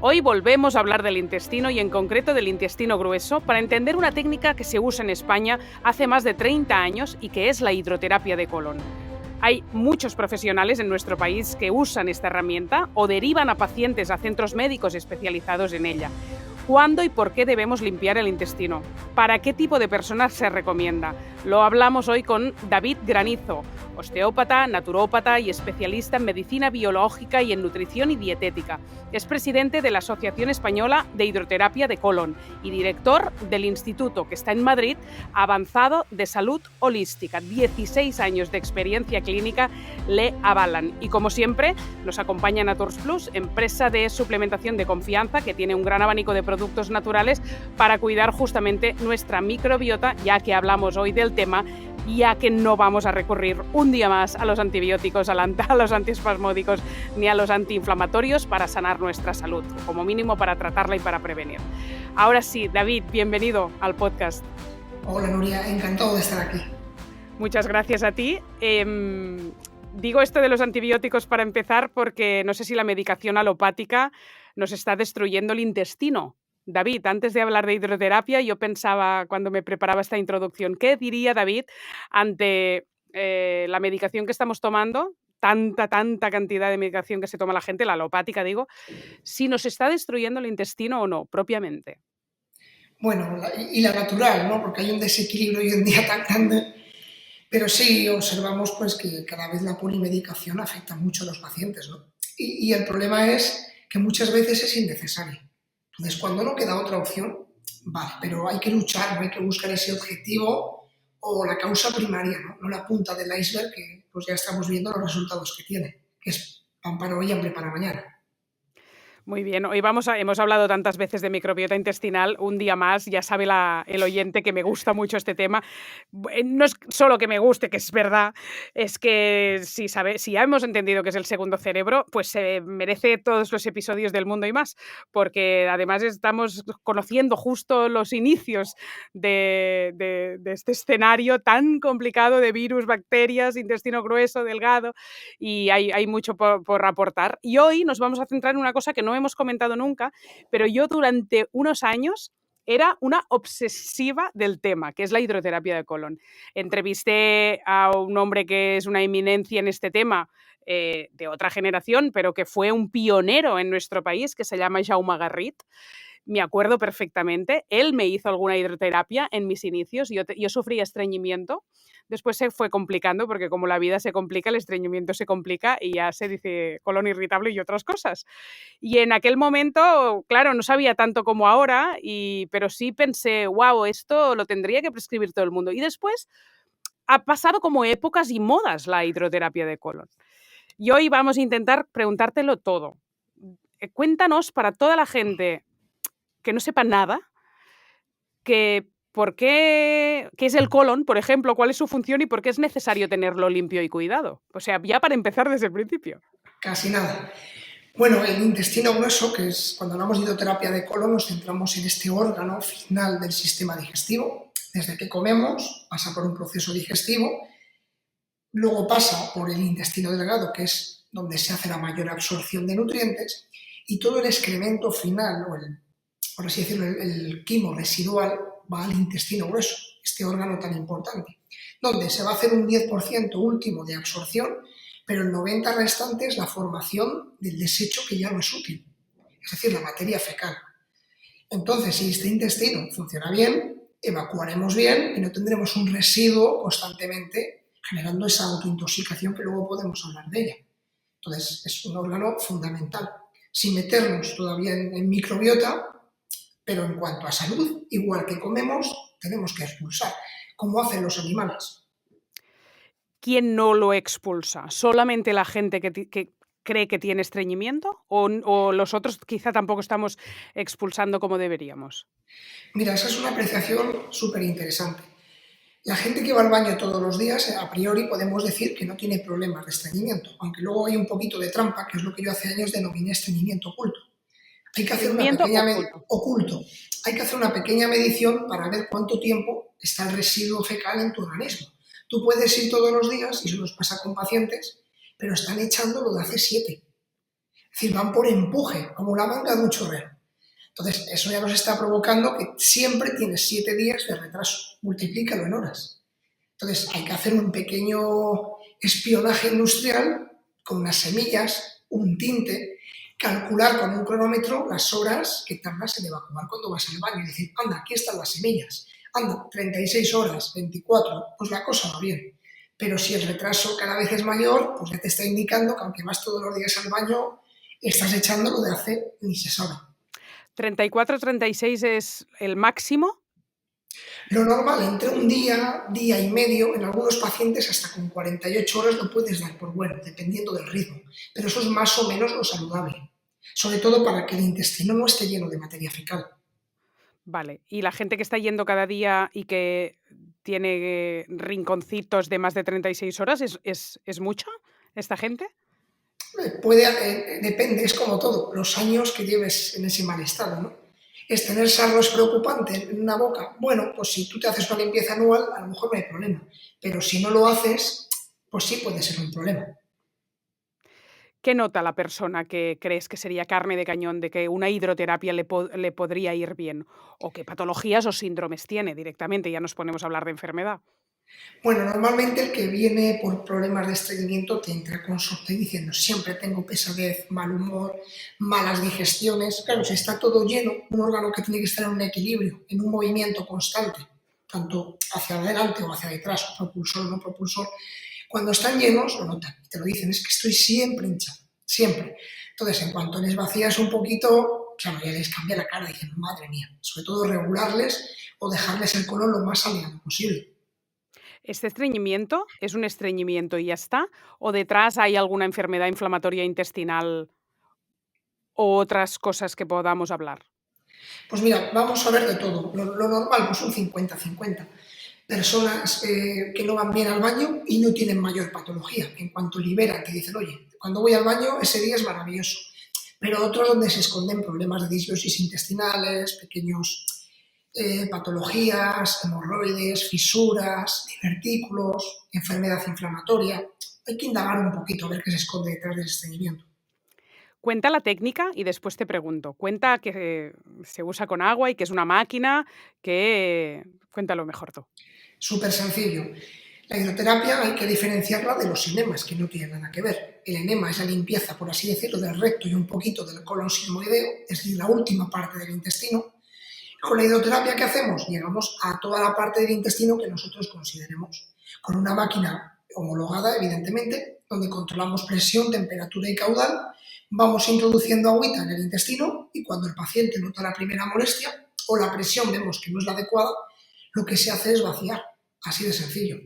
Hoy volvemos a hablar del intestino y en concreto del intestino grueso para entender una técnica que se usa en España hace más de 30 años y que es la hidroterapia de colon. Hay muchos profesionales en nuestro país que usan esta herramienta o derivan a pacientes a centros médicos especializados en ella. ¿Cuándo y por qué debemos limpiar el intestino? ¿Para qué tipo de personas se recomienda? Lo hablamos hoy con David Granizo, osteópata, naturópata y especialista en medicina biológica y en nutrición y dietética. Es presidente de la Asociación Española de Hidroterapia de Colon y director del Instituto, que está en Madrid, Avanzado de Salud Holística. 16 años de experiencia clínica le avalan. Y como siempre, nos acompaña Naturs Plus, empresa de suplementación de confianza que tiene un gran abanico de productos naturales para cuidar justamente nuestra microbiota, ya que hablamos hoy del tema, ya que no vamos a recurrir un día más a los antibióticos, a los antiespasmódicos ni a los antiinflamatorios para sanar nuestra salud, como mínimo para tratarla y para prevenir. Ahora sí, David, bienvenido al podcast. Hola Nuria, encantado de estar aquí. Muchas gracias a ti. Digo esto de los antibióticos para empezar porque no sé si la medicación alopática nos está destruyendo el intestino. David, antes de hablar de hidroterapia, yo pensaba cuando me preparaba esta introducción, ¿qué diría David ante la medicación que estamos tomando? Tanta cantidad de medicación que se toma la gente, la alopática digo, si nos está destruyendo el intestino o no, propiamente. Bueno, y la natural, ¿no? Porque hay un desequilibrio hoy en día tan grande. Pero sí observamos pues, que cada vez la polimedicación afecta mucho a los pacientes, ¿no? Y el problema es que muchas veces es innecesario. Entonces, cuando no queda otra opción, vale, pero hay que luchar, ¿no? Hay que buscar ese objetivo o la causa primaria, ¿no? No la punta del iceberg que pues ya estamos viendo los resultados que tiene, que es pan para hoy y hambre para mañana. Muy bien, hoy hemos hablado tantas veces de microbiota intestinal, un día más, ya sabe el oyente que me gusta mucho este tema. No es solo que me guste, que es verdad, es que si ya hemos entendido que es el segundo cerebro, pues se merece todos los episodios del mundo y más, porque además estamos conociendo justo los inicios de este escenario tan complicado de virus, bacterias, intestino grueso, delgado, y hay mucho por aportar. Y hoy nos vamos a centrar en una cosa que no hemos comentado nunca, pero yo durante unos años era una obsesiva del tema, que es la hidroterapia de colon. Entrevisté a un hombre que es una eminencia en este tema, de otra generación, pero que fue un pionero en nuestro país, que se llama Jaume Garrit. Me acuerdo perfectamente, él me hizo alguna hidroterapia en mis inicios, yo sufría estreñimiento, después se fue complicando porque como la vida se complica, el estreñimiento se complica y ya se dice colon irritable y otras cosas. Y en aquel momento, claro, no sabía tanto como ahora, pero sí pensé, wow, esto lo tendría que prescribir todo el mundo. Y después ha pasado como épocas y modas la hidroterapia de colon. Y hoy vamos a intentar preguntártelo todo. Cuéntanos para toda la gente que no sepa nada, qué es el colon, por ejemplo, cuál es su función y por qué es necesario tenerlo limpio y cuidado. O sea, ya para empezar desde el principio. Casi nada. Bueno, el intestino grueso, que es cuando hablamos de hidroterapia de colon, nos centramos en este órgano final del sistema digestivo. Desde que comemos, pasa por un proceso digestivo, luego pasa por el intestino delgado, que es donde se hace la mayor absorción de nutrientes, y todo el excremento final, por así decirlo, el quimo residual, va al intestino grueso, este órgano tan importante, donde se va a hacer un 10% último de absorción, pero el 90% restante es la formación del desecho que ya no es útil, es decir, la materia fecal. Entonces, si este intestino funciona bien, evacuaremos bien y no tendremos un residuo constantemente generando esa autointoxicación que luego podemos hablar de ella. Entonces, es un órgano fundamental. Sin meternos todavía en microbiota, pero en cuanto a salud, igual que comemos, tenemos que expulsar, como hacen los animales. ¿Quién no lo expulsa? ¿Solamente la gente que cree que tiene estreñimiento? ¿O los otros quizá tampoco estamos expulsando como deberíamos? Mira, esa es una apreciación súper interesante. La gente que va al baño todos los días, a priori podemos decir que no tiene problemas de estreñimiento, aunque luego hay un poquito de trampa, que es lo que yo hace años denominé estreñimiento oculto. Hay que hacer una pequeña oculto. Hay que hacer una pequeña medición para ver cuánto tiempo está el residuo fecal en tu organismo. Tú puedes ir todos los días, y eso nos pasa con pacientes, pero están echando lo de hace 7. Es Es decir, van por empuje, como la manga de un chorrero. Entonces, eso ya nos está provocando que siempre tienes 7 días de retraso. Multiplícalo en horas. Entonces, hay que hacer un pequeño espionaje industrial con unas semillas, un tinte, calcular con un cronómetro las horas que tardas en evacuar cuando vas al baño y decir, anda, aquí están las semillas, anda, 36 horas, 24, pues la cosa va bien. Pero si el retraso cada vez es mayor, pues ya te está indicando que aunque vas todos los días al baño, estás echando lo de hace ni se sabe. 34, 36 es el máximo. Lo normal, entre un día, día y medio, en algunos pacientes hasta con 48 horas lo puedes dar por bueno, dependiendo del ritmo. Pero eso es más o menos lo saludable. Sobre todo para que el intestino no esté lleno de materia fecal. Vale. ¿Y la gente que está yendo cada día y que tiene rinconcitos de más de 36 horas, es mucha esta gente? Depende, es como todo, los años que lleves en ese mal estado, ¿no? Es tener sarro es preocupante en una boca. Bueno, pues si tú te haces una limpieza anual, a lo mejor no hay problema. Pero si no lo haces, pues sí puede ser un problema. ¿Qué nota la persona que crees que sería carne de cañón de que una hidroterapia le podría ir bien? ¿O qué patologías o síndromes tiene directamente? Ya nos ponemos a hablar de enfermedad. Bueno, normalmente el que viene por problemas de estreñimiento te entra a consulta diciendo siempre tengo pesadez, mal humor, malas digestiones. Claro, si está todo lleno, un órgano que tiene que estar en un equilibrio, en un movimiento constante, tanto hacia adelante o hacia detrás, propulsor o no propulsor, cuando están llenos lo notan y te lo dicen, es que estoy siempre hinchado, siempre. Entonces, en cuanto les vacías un poquito, claro, ya les cambia la cara, dicen, madre mía, sobre todo regularles o dejarles el colon lo más aliado posible. ¿Este estreñimiento es un estreñimiento y ya está? ¿O detrás hay alguna enfermedad inflamatoria intestinal o otras cosas que podamos hablar? Pues mira, vamos a ver de todo. Lo normal, pues un 50-50. Personas que no van bien al baño y no tienen mayor patología. En cuanto liberan, te dicen, oye, cuando voy al baño ese día es maravilloso. Pero otros donde se esconden problemas de disbiosis intestinales, pequeños patologías, hemorroides, fisuras, divertículos, enfermedad inflamatoria. Hay que indagar un poquito a ver qué se esconde detrás del estreñimiento. Cuenta la técnica y después te pregunto. Cuenta que se usa con agua y que es una máquina que... Cuéntalo mejor tú. Súper sencillo. La hidroterapia hay que diferenciarla de los enemas, que no tienen nada que ver. El enema es la limpieza, por así decirlo, del recto y un poquito del colon sigmoideo, es decir, la última parte del intestino. Con la hidroterapia, ¿qué hacemos? Llegamos a toda la parte del intestino que nosotros consideremos. Con una máquina homologada, evidentemente, donde controlamos presión, temperatura y caudal, vamos introduciendo agüita en el intestino y cuando el paciente nota la primera molestia o la presión vemos que no es la adecuada, lo que se hace es vaciar, así de sencillo.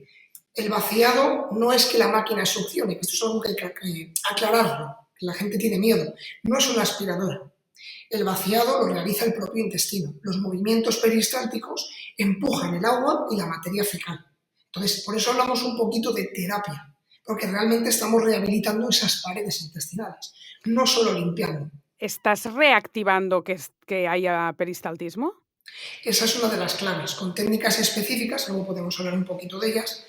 El vaciado no es que la máquina succione, que esto es algo que hay que aclararlo, que la gente tiene miedo, no es una aspiradora. El vaciado lo realiza el propio intestino. Los movimientos peristálticos empujan el agua y la materia fecal. Entonces, por eso hablamos un poquito de terapia, porque realmente estamos rehabilitando esas paredes intestinales, no solo limpiando. ¿Estás reactivando que haya peristaltismo? Esa es una de las claves. Con técnicas específicas, luego podemos hablar un poquito de ellas,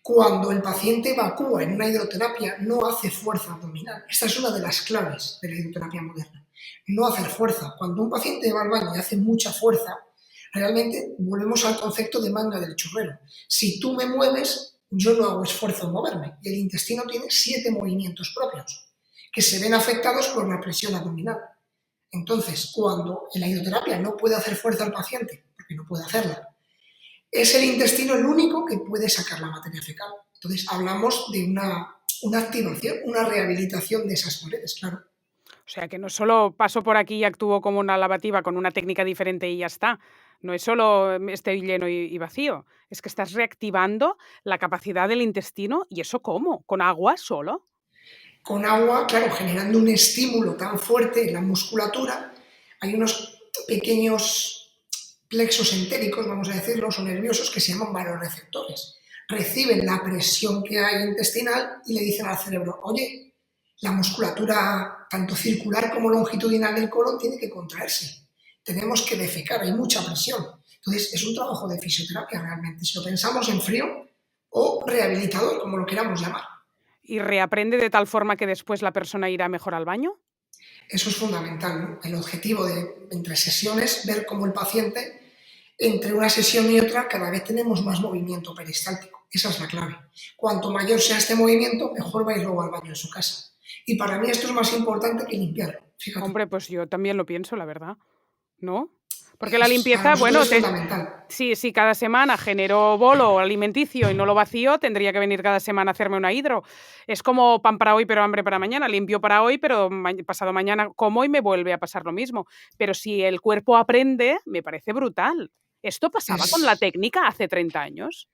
cuando el paciente evacúa en una hidroterapia, no hace fuerza abdominal. Esta es una de las claves de la hidroterapia moderna. No hacer fuerza. Cuando un paciente va al baño y hace mucha fuerza, realmente volvemos al concepto de manga del chorrero. Si tú me mueves, yo no hago esfuerzo en moverme. Y el intestino tiene 7 movimientos propios que se ven afectados por la presión abdominal. Entonces, cuando en la hidroterapia no puede hacer fuerza al paciente, porque no puede hacerla, es el intestino el único que puede sacar la materia fecal. Entonces, hablamos de una activación, una rehabilitación de esas paredes, claro. O sea, que no solo paso por aquí y actúo como una lavativa con una técnica diferente y ya está. No es solo estoy lleno y vacío. Es que estás reactivando la capacidad del intestino. ¿Y eso cómo? ¿Con agua solo? Con agua, claro, generando un estímulo tan fuerte en la musculatura, hay unos pequeños plexos entéricos, vamos a decirlo, son nerviosos, que se llaman varoreceptores. Reciben la presión que hay intestinal y le dicen al cerebro, oye, la musculatura tanto circular como longitudinal del colon tiene que contraerse. Tenemos que defecar, hay mucha presión. Entonces, es un trabajo de fisioterapia realmente, si lo pensamos en frío o rehabilitador, como lo queramos llamar. ¿Y reaprende de tal forma que después la persona irá mejor al baño? Eso es fundamental, ¿no? El objetivo de entre sesiones, ver cómo el paciente, entre una sesión y otra, cada vez tenemos más movimiento peristáltico. Esa es la clave. Cuanto mayor sea este movimiento, mejor va a ir luego al baño en su casa. Y para mí esto es más importante que limpiarlo, fíjate. Hombre, pues yo también lo pienso, la verdad, ¿no? Porque la Para limpieza, nosotros bueno, es fundamental. si cada semana genero bolo alimenticio y no lo vacío, tendría que venir cada semana a hacerme una hidro. Es como pan para hoy, pero hambre para mañana. Limpio para hoy, pero pasado mañana como y me vuelve a pasar lo mismo. Pero si el cuerpo aprende, me parece brutal. ¿Esto pasaba con la Es, técnica hace 30 años?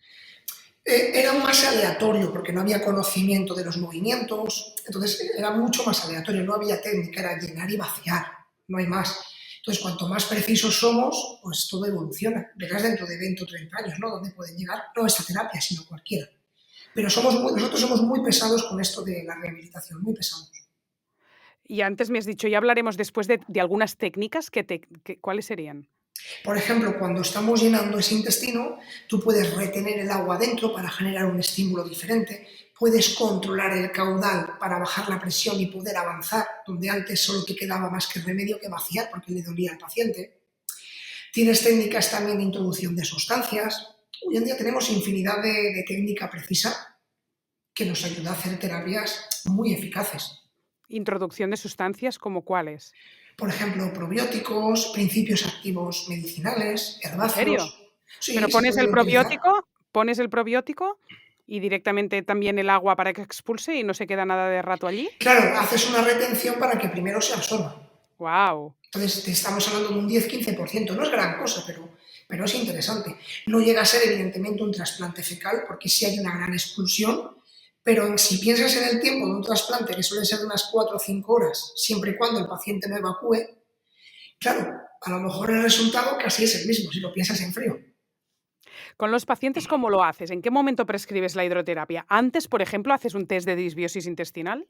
Era más aleatorio porque no había conocimiento de los movimientos, entonces era mucho más aleatorio, no había técnica, era llenar y vaciar, no hay más. Entonces, cuanto más precisos somos, pues todo evoluciona. Verás dentro de 20 o 30 años, ¿no? Dónde pueden llegar, no esta terapia, sino cualquiera. Pero nosotros somos muy pesados con esto de la rehabilitación, muy pesados. Y antes me has dicho, ya hablaremos después de algunas técnicas, ¿cuáles serían? Por ejemplo, cuando estamos llenando ese intestino, tú puedes retener el agua dentro para generar un estímulo diferente, puedes controlar el caudal para bajar la presión y poder avanzar, donde antes solo te quedaba más que remedio que vaciar porque le dolía al paciente. Tienes técnicas también de introducción de sustancias. Hoy en día tenemos infinidad de técnica precisa que nos ayuda a hacer terapias muy eficaces. Introducción de sustancias, ¿como cuáles? Por ejemplo, probióticos, principios activos medicinales, ¿En serio? herbáceos. Pero Sí, se pueden utilizar. pones el probiótico y directamente también el agua para que expulse y no se queda nada de rato allí. Claro, haces una retención para que primero se absorba. ¡Wow! Entonces, te estamos hablando de un 10-15%. No es gran cosa, pero es interesante. No llega a ser, evidentemente, un trasplante fecal, porque sí hay una gran expulsión, pero si piensas en el tiempo de un trasplante, que suele ser de unas 4 o 5 horas, siempre y cuando el paciente no evacúe, claro, a lo mejor el resultado casi es el mismo, si lo piensas en frío. Con los pacientes, ¿cómo lo haces? ¿En qué momento prescribes la hidroterapia? Antes, por ejemplo, haces un test de disbiosis intestinal.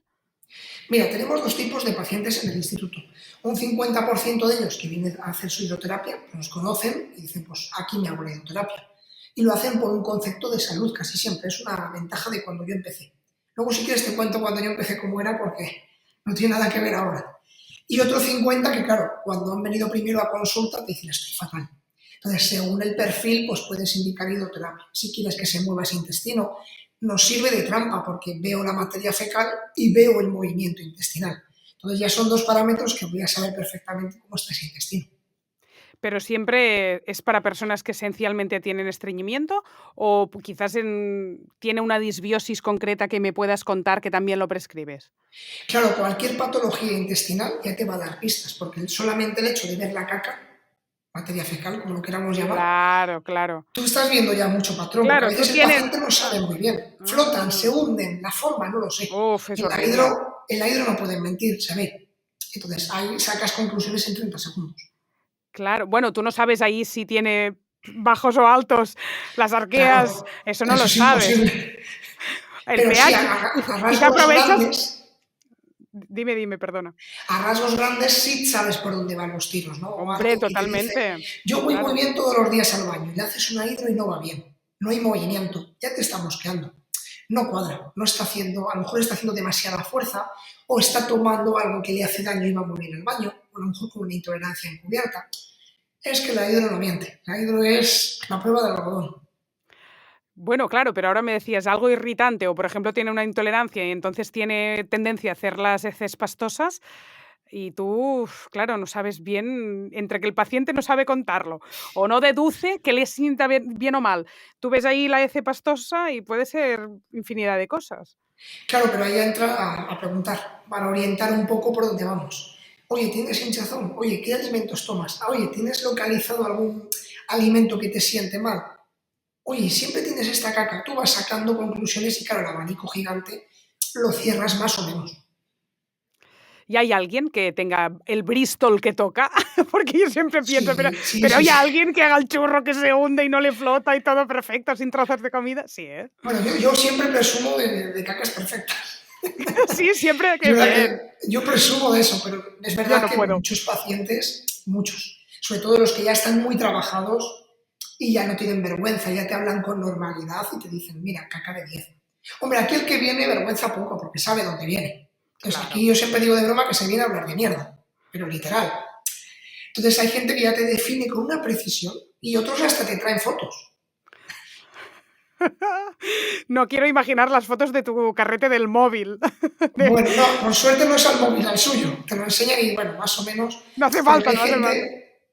Mira, tenemos dos tipos de pacientes en el instituto. Un 50% de ellos que vienen a hacer su hidroterapia, nos conocen y dicen, pues aquí me hago la hidroterapia. Y lo hacen por un concepto de salud, casi siempre. Es una ventaja de cuando yo empecé. Luego, si quieres, te cuento cuando yo empecé cómo era, porque no tiene nada que ver ahora. Y otro 50 que, claro, cuando han venido primero a consulta, te dicen, estoy fatal. Entonces, según el perfil, pues puedes indicar hidroterapia. Si quieres que se mueva ese intestino, nos sirve de trampa porque veo la materia fecal y veo el movimiento intestinal. Entonces ya son dos parámetros que voy a saber perfectamente cómo está ese intestino. Pero siempre es para personas que esencialmente tienen estreñimiento o quizás tiene una disbiosis concreta que me puedas contar que también lo prescribes. Claro, cualquier patología intestinal ya te va a dar pistas, porque solamente el hecho de ver la caca, materia fecal, como lo queramos llamar, Claro, claro. tú estás viendo ya mucho patrón, porque a Claro, tú veces el tienes. paciente no sabe muy bien. Flotan, se Mm, hunden, la forma no lo sé. uf, es En la horrible. hidro no pueden mentir, se ve. Entonces ahí sacas conclusiones en 30 segundos. Claro. Bueno, tú no sabes ahí si tiene bajos o altos, las arqueas, Claro, eso no eso lo es sabes. imposible. El Pero sí, pH. a Quizá rasgos aprovechas. grandes, Dime, perdona. a rasgos grandes sí sabes por dónde van los tiros, ¿no? O Hombre, alguien que te dice, totalmente. yo voy muy Claro. bien todos los días al baño y le haces una hidro y no va bien, no hay movimiento, ya te está mosqueando, no cuadra, no está haciendo, a lo mejor está haciendo demasiada fuerza o está tomando algo que le hace daño y va muy bien al baño, o a lo mejor con una intolerancia encubierta. Es que la hidro no miente, la hidro es la prueba del algodón. Bueno, claro, pero ahora me decías algo irritante o, por ejemplo, tiene una intolerancia y entonces tiene tendencia a hacer las heces pastosas y tú, claro, no sabes bien, entre que el paciente no sabe contarlo o no deduce que le sienta bien o mal. Tú ves ahí la hece pastosa y puede ser infinidad de cosas. Claro, pero ahí entra a preguntar, para orientar un poco por dónde vamos. Oye, ¿tienes hinchazón? Oye, ¿qué alimentos tomas? Oye, ¿tienes localizado algún alimento que te siente mal? Oye, siempre tienes esta caca. Tú vas sacando conclusiones y claro, el abanico gigante lo cierras más o menos. ¿Y hay alguien que tenga el Bristol que toca? Porque yo siempre pienso, pero, Sí, sí, pero sí, hay sí. alguien que haga el churro que se hunde y no le flota y todo perfecto, sin trozos de comida. Sí, ¿eh? Bueno, yo siempre presumo de cacas perfectas. Sí, siempre, qué Yo, bien. yo presumo de eso, pero es Yo verdad no que puedo. muchos pacientes, muchos, sobre todo los que ya están muy trabajados y ya no tienen vergüenza, ya te hablan con normalidad y te dicen, mira, caca de 10. Hombre, aquí el que viene vergüenza poco porque sabe dónde viene. Entonces Claro. aquí yo siempre digo de broma que se viene a hablar de mierda. pero literal. Entonces hay gente que ya te define con una precisión y otros hasta te traen fotos. No quiero imaginar las fotos de tu carrete del móvil. Bueno, no, por suerte no es al móvil, al suyo. Te lo enseñan y, bueno, más o menos. No hace Porque falta, no hace falta.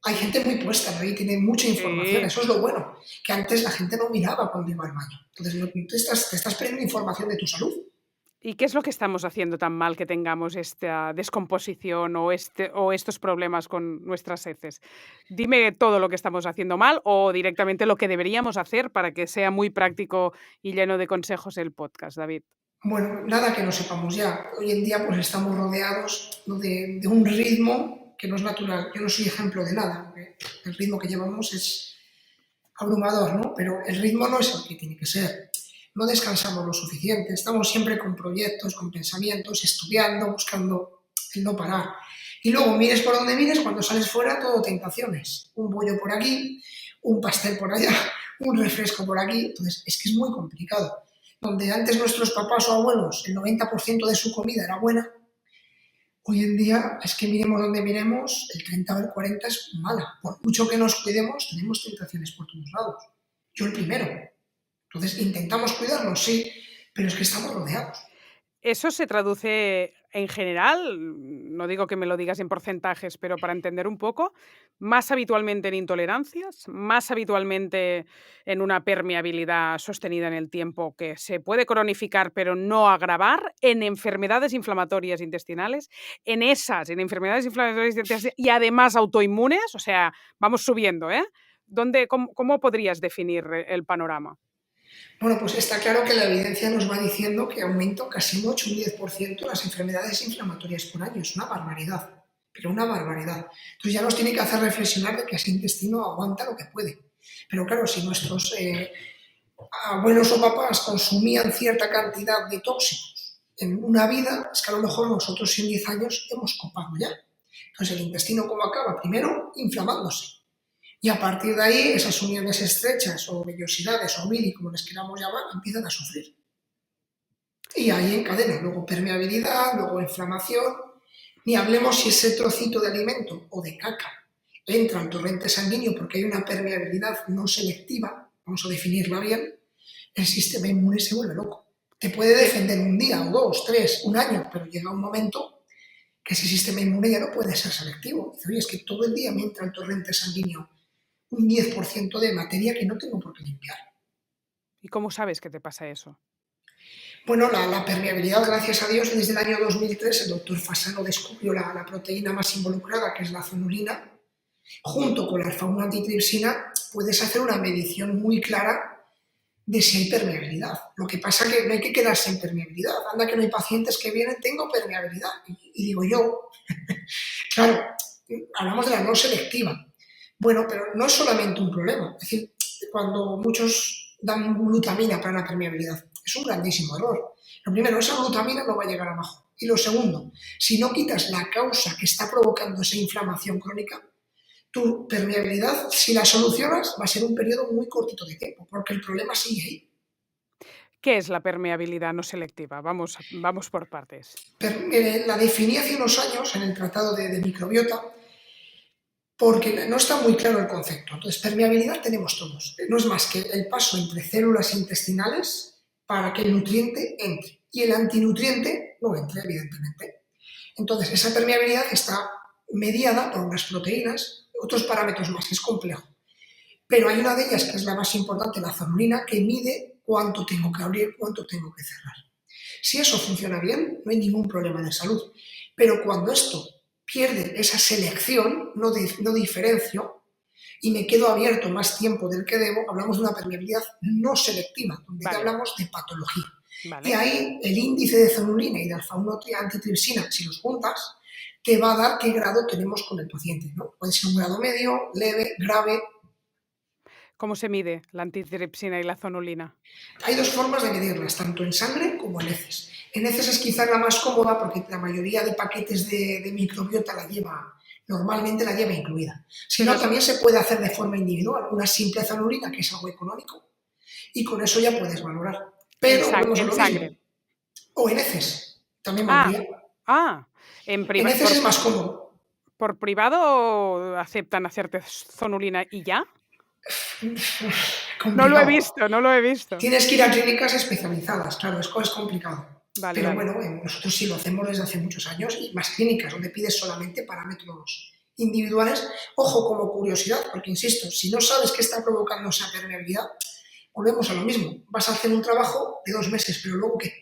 hay gente muy puesta, ¿no? Y tiene mucha información. Sí. Eso es lo bueno. Que antes la gente no miraba cuando iba al baño. Entonces, te estás perdiendo información de tu salud. ¿Y qué es lo que estamos haciendo tan mal que tengamos esta descomposición o estos problemas con nuestras heces? Dime todo lo que estamos haciendo mal o directamente lo que deberíamos hacer para que sea muy práctico y lleno de consejos el podcast, David. Bueno, nada que no sepamos ya. Hoy en día pues estamos rodeados, ¿no?, de un ritmo que no es natural. Yo no soy ejemplo de nada, porque el ritmo que llevamos es abrumador, ¿no? Pero el ritmo no es el que tiene que ser. No descansamos lo suficiente, estamos siempre con proyectos, con pensamientos, estudiando, buscando el no parar. Y luego mires por donde mires, cuando sales fuera todo tentaciones. Un bollo por aquí, un pastel por allá, un refresco por aquí. Entonces es que es muy complicado. Donde antes nuestros papás o abuelos el 90% de su comida era buena, hoy en día es que miremos donde miremos, el 30 o el 40 es mala. Por mucho que nos cuidemos, tenemos tentaciones por todos lados. Yo el primero. Entonces intentamos cuidarnos, sí, pero es que estamos rodeados. ¿Eso se traduce en general? No digo que me lo digas en porcentajes, pero para entender un poco, más habitualmente en intolerancias, más habitualmente en una permeabilidad sostenida en el tiempo que se puede cronificar pero no agravar, en enfermedades inflamatorias intestinales, en enfermedades inflamatorias intestinales y además autoinmunes, o sea, vamos subiendo, ¿eh? ¿Cómo podrías definir el panorama? Bueno, pues está claro que la evidencia nos va diciendo que aumenta casi un 8 o un 10% las enfermedades inflamatorias por año. Es una barbaridad, pero una barbaridad. Entonces ya nos tiene que hacer reflexionar de que ese intestino aguanta lo que puede. Pero claro, si nuestros abuelos o papás consumían cierta cantidad de tóxicos en una vida, es que a lo mejor nosotros en 10 años hemos copado ya. Entonces el intestino, ¿cómo acaba? Primero, inflamándose. Y a partir de ahí, esas uniones estrechas o vellosidades o mili, como les queramos llamar, empiezan a sufrir. Y ahí encadena luego permeabilidad, luego inflamación. Ni hablemos si ese trocito de alimento o de caca entra al torrente sanguíneo porque hay una permeabilidad no selectiva, vamos a definirla bien, el sistema inmune se vuelve loco. Te puede defender un día o dos, tres, un año, pero llega un momento que ese sistema inmune ya no puede ser selectivo. Dice, oye, es que todo el día me entra al torrente sanguíneo un 10% de materia que no tengo por qué limpiar. ¿Y cómo sabes que te pasa eso? Bueno, la permeabilidad, gracias a Dios, desde el año 2003 el doctor Fasano descubrió la proteína más involucrada, que es la zonulina. Junto con la alfa-1 antitripsina puedes hacer una medición muy clara de si hay permeabilidad. Lo que pasa es que no hay que quedarse en permeabilidad. Anda que no hay pacientes que vienen, tengo permeabilidad. Y digo yo, claro, hablamos de la no selectiva. Bueno, pero no es solamente un problema. Es decir, cuando muchos dan glutamina para la permeabilidad, es un grandísimo error. Lo primero, esa glutamina no va a llegar abajo. Y lo segundo, si no quitas la causa que está provocando esa inflamación crónica, tu permeabilidad, si la solucionas, va a ser un periodo muy cortito de tiempo, porque el problema sigue ahí. ¿Qué es la permeabilidad no selectiva? Vamos por partes. La definí hace unos años en el Tratado de Microbiota, porque no está muy claro el concepto. Entonces, permeabilidad tenemos todos. No es más que el paso entre células intestinales para que el nutriente entre. Y el antinutriente no entre, evidentemente. Entonces, esa permeabilidad está mediada por unas proteínas, otros parámetros más, que es complejo. Pero hay una de ellas, que es la más importante, la zonulina, que mide cuánto tengo que abrir, cuánto tengo que cerrar. Si eso funciona bien, no hay ningún problema de salud. Pero cuando esto pierde esa selección, no diferencio, y me quedo abierto más tiempo del que debo, hablamos de una permeabilidad no selectiva, donde ya hablamos de patología. Vale. Y ahí el índice de zonulina y de alfa-1 antitripsina, si los juntas, te va a dar qué grado tenemos con el paciente, ¿no? Puede ser un grado medio, leve, grave. ¿Cómo se mide la antitripsina y la zonulina? Hay dos formas de medirlas, tanto en sangre como en heces. En heces es quizás la más cómoda porque la mayoría de paquetes de microbiota normalmente la lleva incluida. Si no, también se puede hacer de forma individual, una simple zonulina, que es algo económico, y con eso ya puedes valorar. Pero en sangre. O en heces, también valdría. En heces es más cómodo. ¿Por privado o aceptan hacerte zonulina y ya? No lo he Complicado. visto, no lo he visto. Tienes que ir a clínicas especializadas, claro, es complicado. Vale, Pero vale. bueno, nosotros sí lo hacemos desde hace muchos años y más clínicas donde pides solamente parámetros individuales. Ojo, como curiosidad, porque insisto, si no sabes qué está provocando esa permeabilidad, volvemos a lo mismo. Vas a hacer un trabajo de 2 meses, pero luego ¿qué?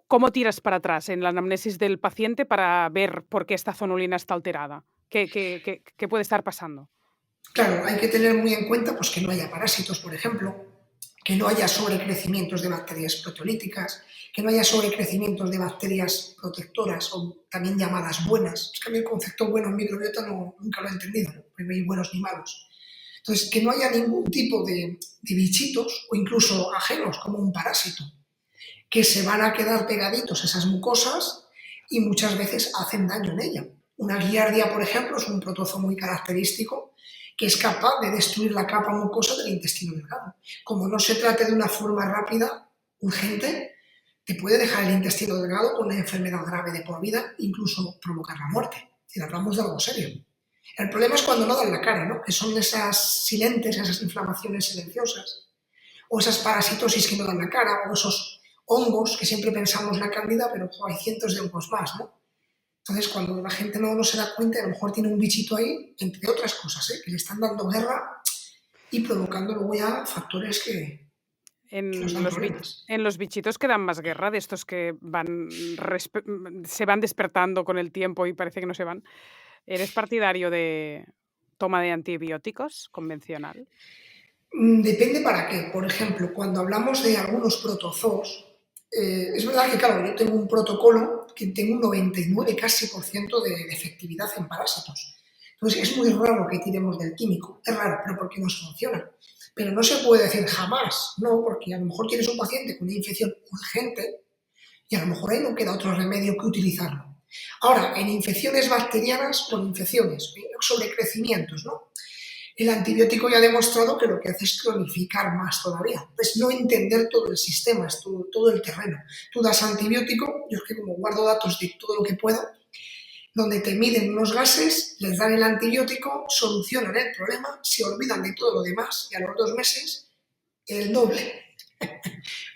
¿Cómo tiras para atrás en la anamnesis del paciente para ver por qué esta zonulina está alterada? ¿Qué puede estar pasando? Claro, hay que tener muy en cuenta pues, que no haya parásitos, por ejemplo, que no haya sobrecrecimientos de bacterias proteolíticas, que no haya sobrecrecimientos de bacterias protectoras o también llamadas buenas. Es que a mí el concepto bueno en microbiota nunca lo he entendido, ¿no? No hay buenos ni malos. Entonces, que no haya ningún tipo de bichitos o incluso ajenos como un parásito, que se van a quedar pegaditos a esas mucosas y muchas veces hacen daño en ella. Una giardia, por ejemplo, es un protozoo muy característico que es capaz de destruir la capa mucosa del intestino delgado. Como no se trate de una forma rápida, urgente, te puede dejar el intestino delgado con una enfermedad grave de por vida, incluso provocar la muerte, si hablamos de algo serio. El problema es cuando no dan la cara, ¿no? Que son esas silentes, esas inflamaciones silenciosas, o esas parasitosis que no dan la cara, o esos hongos que siempre pensamos la cándida, pero hay cientos de hongos más, ¿no? Entonces, cuando la gente no se da cuenta, a lo mejor tiene un bichito ahí, entre otras cosas, que le están dando guerra y provocando luego ya factores que nos dan problemas. En los bichitos que dan más guerra, de estos que se van despertando con el tiempo y parece que no se van. ¿Eres partidario de toma de antibióticos convencional? Depende para qué. Por ejemplo, cuando hablamos de algunos protozoos, es verdad que, claro, yo tengo un protocolo que tengo un 99 casi por ciento de efectividad en parásitos. Entonces, es muy raro que tiremos del químico. Es raro, pero porque nos funciona. Pero no se puede decir jamás, no, porque a lo mejor tienes un paciente con una infección urgente y a lo mejor ahí no queda otro remedio que utilizarlo. Ahora, en infecciones bacterianas con infecciones, sobre crecimientos, ¿no? El antibiótico ya ha demostrado que lo que hace es cronificar más todavía. Pues no entender todo el sistema, es todo el terreno. Tú das antibiótico, yo es que como guardo datos de todo lo que puedo, donde te miden unos gases, les dan el antibiótico, solucionan el problema, se olvidan de todo lo demás y a los 2 meses el doble.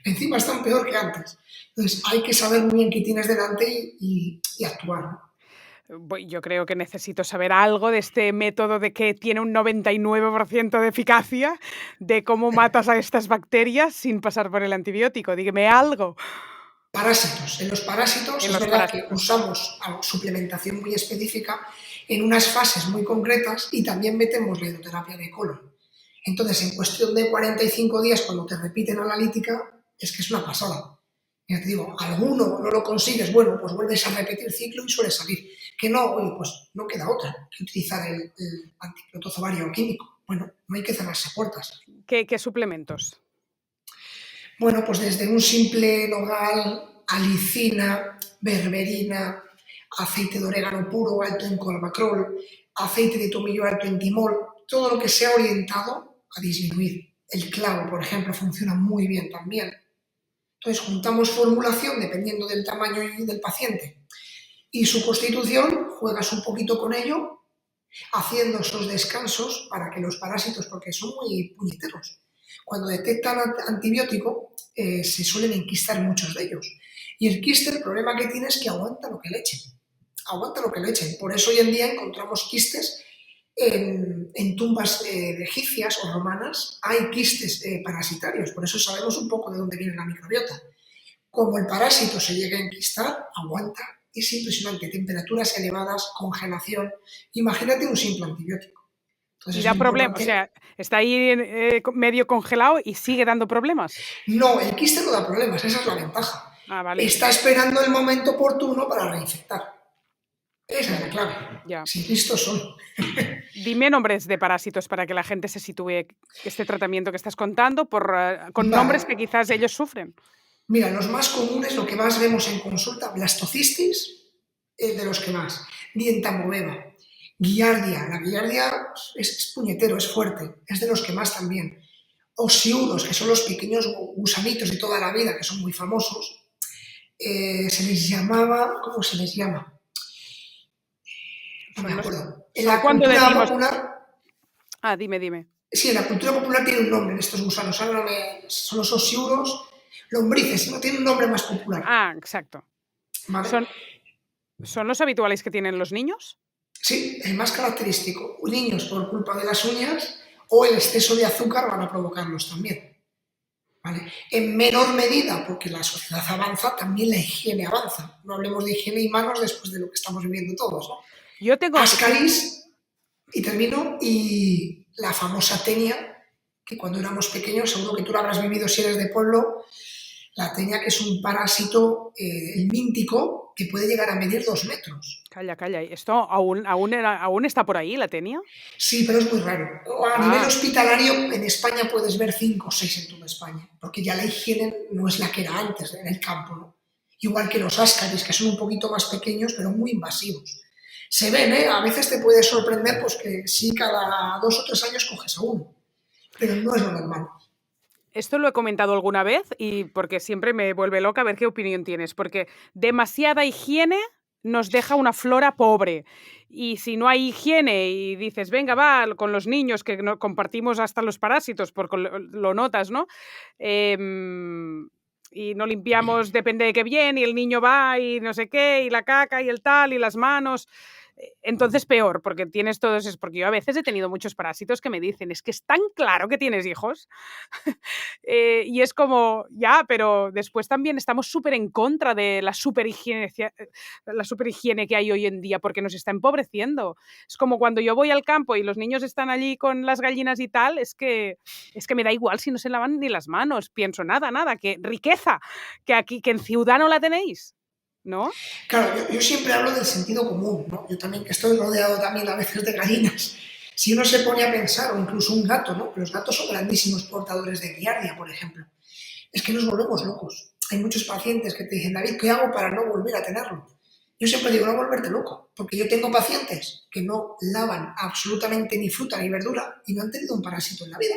Encima están peor que antes. Entonces hay que saber muy bien qué tienes delante y actuar, ¿no? Yo creo que necesito saber algo de este método de que tiene un 99% de eficacia, de cómo matas a estas bacterias sin pasar por el antibiótico. Dígame algo. Parásitos. En los parásitos En es los verdad que parásitos. usamos suplementación muy específica en unas fases muy concretas y también metemos la hidroterapia de colon. Entonces, en cuestión de 45 días, cuando te repiten analítica, es que es una pasada. Ya te digo, alguno no lo consigues, bueno, pues vuelves a repetir ciclo y suele salir. Que no, oye, pues no queda otra que utilizar el antiprotozoario químico. Bueno, no hay que cerrarse puertas. ¿Qué suplementos? Bueno, pues desde un simple nogal, alicina, berberina, aceite de orégano puro alto en colbacrol, aceite de tomillo alto en timol, todo lo que sea orientado a disminuir. El clavo, por ejemplo, funciona muy bien también. Entonces juntamos formulación dependiendo del tamaño del paciente y su constitución, juegas un poquito con ello, haciendo esos descansos para que los parásitos, porque son muy puñeteros, cuando detectan antibiótico, se suelen enquistar muchos de ellos. Y el quiste, el problema que tiene es que aguanta lo que le echen. Aguanta lo que le echen. Por eso hoy en día encontramos quistes en tumbas egipcias o romanas. Hay quistes parasitarios. Por eso sabemos un poco de dónde viene la microbiota. Como el parásito se llega a enquistar, aguanta. Es impresionante. Temperaturas elevadas, congelación. Imagínate un simple antibiótico. Y Entonces es da muy problemas, o importante. sea, está ahí medio congelado y sigue dando problemas. No, el quiste no da problemas, esa es la ventaja. Ah, vale, Está esperando el momento oportuno para reinfectar. Esa es la clave. ya. Si listos son. Dime nombres de parásitos para que la gente se sitúe este tratamiento que estás contando con nombres que Vale. quizás ellos sufren. Mira, los más comunes, lo que más vemos en consulta, blastocistis, es de los que más. Dientamoveba. Giardia. La giardia es puñetero, es fuerte. Es de los que más también. Oxiuros, que son los pequeños gusanitos de toda la vida, que son muy famosos. Se les llamaba, ¿cómo se les llama? no me Son, los, acuerdo. En son la cuando cultura decimos... popular, Ah, dime. sí, en la cultura popular tiene un nombre estos gusanos, ahora no son los osiuros, lombrices, no tiene un nombre más popular, Ah, exacto. ¿vale? ¿Son los habituales que tienen los niños? Sí, el más característico. Niños por culpa de las uñas o el exceso de azúcar van a provocarlos también. ¿Vale? En menor medida, porque la sociedad avanza, también la higiene avanza. No hablemos de higiene y manos después de lo que estamos viviendo todos, ¿no? Yo tengo... Ascaris, y termino, y la famosa tenia, que cuando éramos pequeños, seguro que tú lo habrás vivido si eres de pueblo, la tenia, que es un parásito, el míntico, que puede llegar a medir 2 metros. Calla. ¿Esto aún está por ahí, la tenia? Sí, pero es muy raro. A nivel Ah, hospitalario, en España puedes ver 5 o 6 en toda España, porque ya la higiene no es la que era antes en el campo, ¿no? Igual que los ascaris, que son un poquito más pequeños, pero muy invasivos. Se ven, ¿eh? A veces te puede sorprender pues, que sí, cada 2 o 3 años coges a uno, pero no es lo normal. esto lo he comentado alguna vez y porque siempre me vuelve loca a ver qué opinión tienes, porque demasiada higiene nos deja una flora pobre. Y si no hay higiene y dices, venga, va, con los niños que no, compartimos hasta los parásitos, porque lo notas, ¿no? Y no limpiamos, depende de qué bien, y el niño va y no sé qué, y la caca y el tal, y las manos. Entonces peor, porque tienes todos esos, porque yo a veces he tenido muchos parásitos que me dicen, es que es tan claro que tienes hijos. Y es como, ya, pero después también estamos súper en contra de la superhigiene que hay hoy en día, porque nos está empobreciendo. Es como cuando yo voy al campo y los niños están allí con las gallinas y tal, es que me da igual si no se lavan ni las manos. Pienso, nada, que riqueza, que aquí, que en ciudad no la tenéis, ¿no? Claro, yo siempre hablo del sentido común, ¿no? Yo también, que estoy rodeado también a veces de gallinas. Si uno se pone a pensar, o incluso un gato, ¿no? Los gatos son grandísimos portadores de giardia, por ejemplo. Es que nos volvemos locos. Hay muchos pacientes que te dicen, David, ¿qué hago para no volver a tenerlo? Yo siempre digo, no volverte loco, porque yo tengo pacientes que no lavan absolutamente ni fruta ni verdura y no han tenido un parásito en la vida.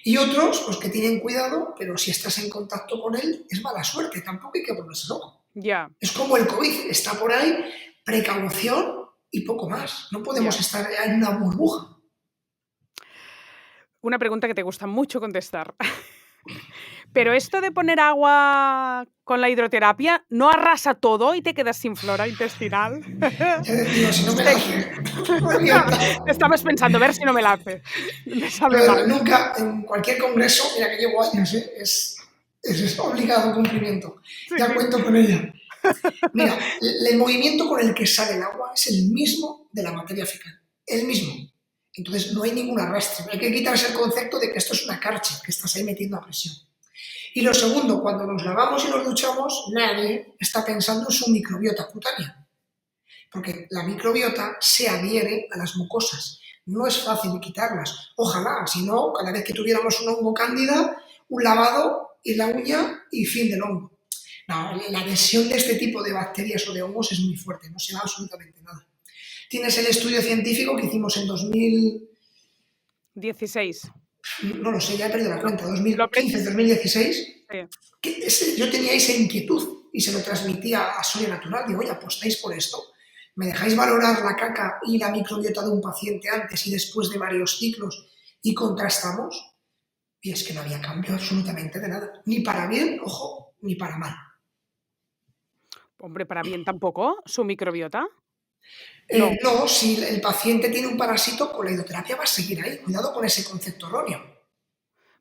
Y otros, pues que tienen cuidado, pero si estás en contacto con él, es mala suerte, tampoco hay que volverse loco. Ya. Es como el COVID, está por ahí, precaución y poco más. No podemos estar en una burbuja. Una pregunta que te gusta mucho contestar. Pero esto de poner agua con la hidroterapia no arrasa todo y te quedas sin flora intestinal. Digo, si no me la hace, Estabas pensando, a ver si no me la hace. Me sabe mal. Nunca, en cualquier congreso, mira que llevo años, es obligado cumplimiento. Sí, Ya sí. cuento con ella. Mira, el movimiento con el que sale el agua es el mismo de la materia fecal. El mismo. Entonces no hay ningún arrastre. Hay que quitarse el concepto de que esto es una carcha, que estás ahí metiendo a presión. Y lo segundo, cuando nos lavamos y nos duchamos, nadie está pensando en su microbiota cutánea. Porque la microbiota se adhiere a las mucosas. No es fácil quitarlas. Ojalá, si no, cada vez que tuviéramos un hongo cándida, un lavado y la uña y fin del hongo. No, la adhesión de este tipo de bacterias o de hongos es muy fuerte, no se da absolutamente nada. Tienes el estudio científico que hicimos en 16. No lo sé, ya he perdido la cuenta, 2015, 2016, que yo tenía esa inquietud y se lo transmitía a Soria Natural. Digo, oye, apostáis por esto. ¿Me dejáis valorar la caca y la microbiota de un paciente antes y después de varios ciclos y contrastamos? Y es que no había cambio absolutamente de nada. Ni para bien, ojo, ni para mal. Hombre, para bien tampoco, su microbiota. No, si el paciente tiene un parásito, con la hidroterapia va a seguir ahí. Cuidado con ese concepto erróneo.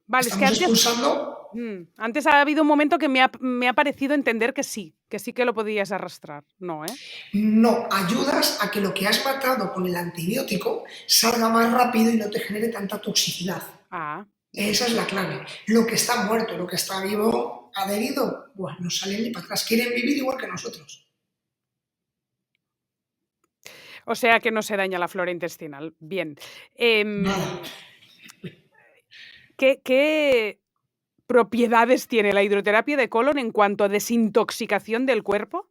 Vale, Estamos es que expulsando. antes ha habido un momento que me ha parecido entender que sí que lo podías arrastrar. No, ¿eh? No, ayudas a que lo que has matado con el antibiótico salga más rápido y no te genere tanta toxicidad. Ah. Esa es la clave. Lo que está muerto, lo que está vivo, adherido, bueno, no salen ni para atrás. Quieren vivir igual que nosotros. O sea que no se daña la flora intestinal. Bien. Nada. ¿Qué propiedades tiene la hidroterapia de colon en cuanto a desintoxicación del cuerpo?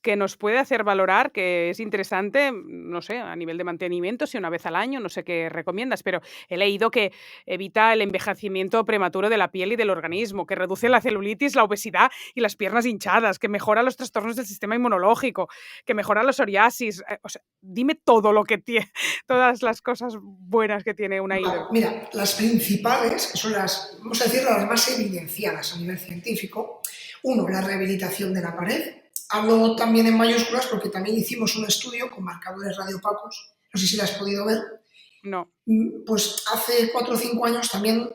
que nos puede hacer valorar, que es interesante, no sé, a nivel de mantenimiento, si una vez al año, no sé qué recomiendas, pero he leído que evita el envejecimiento prematuro de la piel y del organismo, que reduce la celulitis, la obesidad y las piernas hinchadas, que mejora los trastornos del sistema inmunológico, que mejora la psoriasis. O sea, dime todo lo que tiene, todas las cosas buenas que tiene una Vale, hidro. mira, las principales, que son las, vamos a decir, las más evidenciadas a nivel científico. Uno, la rehabilitación de la pared. Hablo también en mayúsculas porque también hicimos un estudio con marcadores radiopacos, no sé si lo has podido ver. No, Pues hace 4 o 5 años también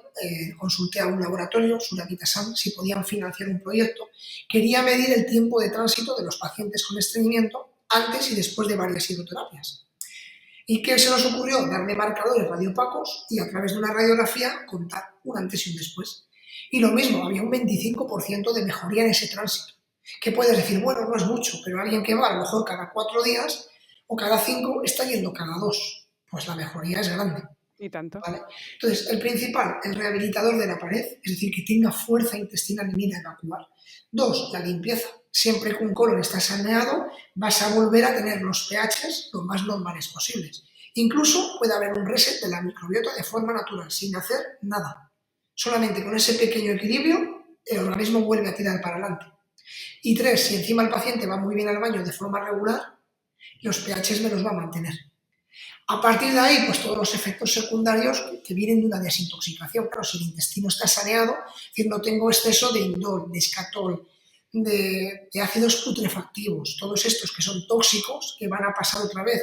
consulté a un laboratorio, Suravitasan, si podían financiar un proyecto. Quería medir el tiempo de tránsito de los pacientes con estreñimiento antes y después de varias hidroterapias. ¿Y qué se nos ocurrió? Darle marcadores radiopacos y a través de una radiografía contar un antes y un después. Y lo mismo, había un 25% de mejoría en ese tránsito. Que puedes decir, bueno, no es mucho, pero alguien que va a lo mejor cada 4 días o cada 5 está yendo cada 2. Pues la mejoría es grande. y tanto. ¿Vale? Entonces, el principal, el rehabilitador de la pared, es decir, que tenga fuerza intestinal en ir a evacuar. 2, la limpieza. Siempre que un colon está saneado, vas a volver a tener los pHs lo más normales posibles. Incluso puede haber un reset de la microbiota de forma natural, sin hacer nada. Solamente con ese pequeño equilibrio, el organismo vuelve a tirar para adelante. Y 3, si encima el paciente va muy bien al baño de forma regular, los pHs me los va a mantener. A partir de ahí, pues todos los efectos secundarios que vienen de una desintoxicación. Claro, si el intestino está saneado, es decir, no tengo exceso de indol, de escatol, de ácidos putrefactivos, todos estos que son tóxicos, que van a pasar otra vez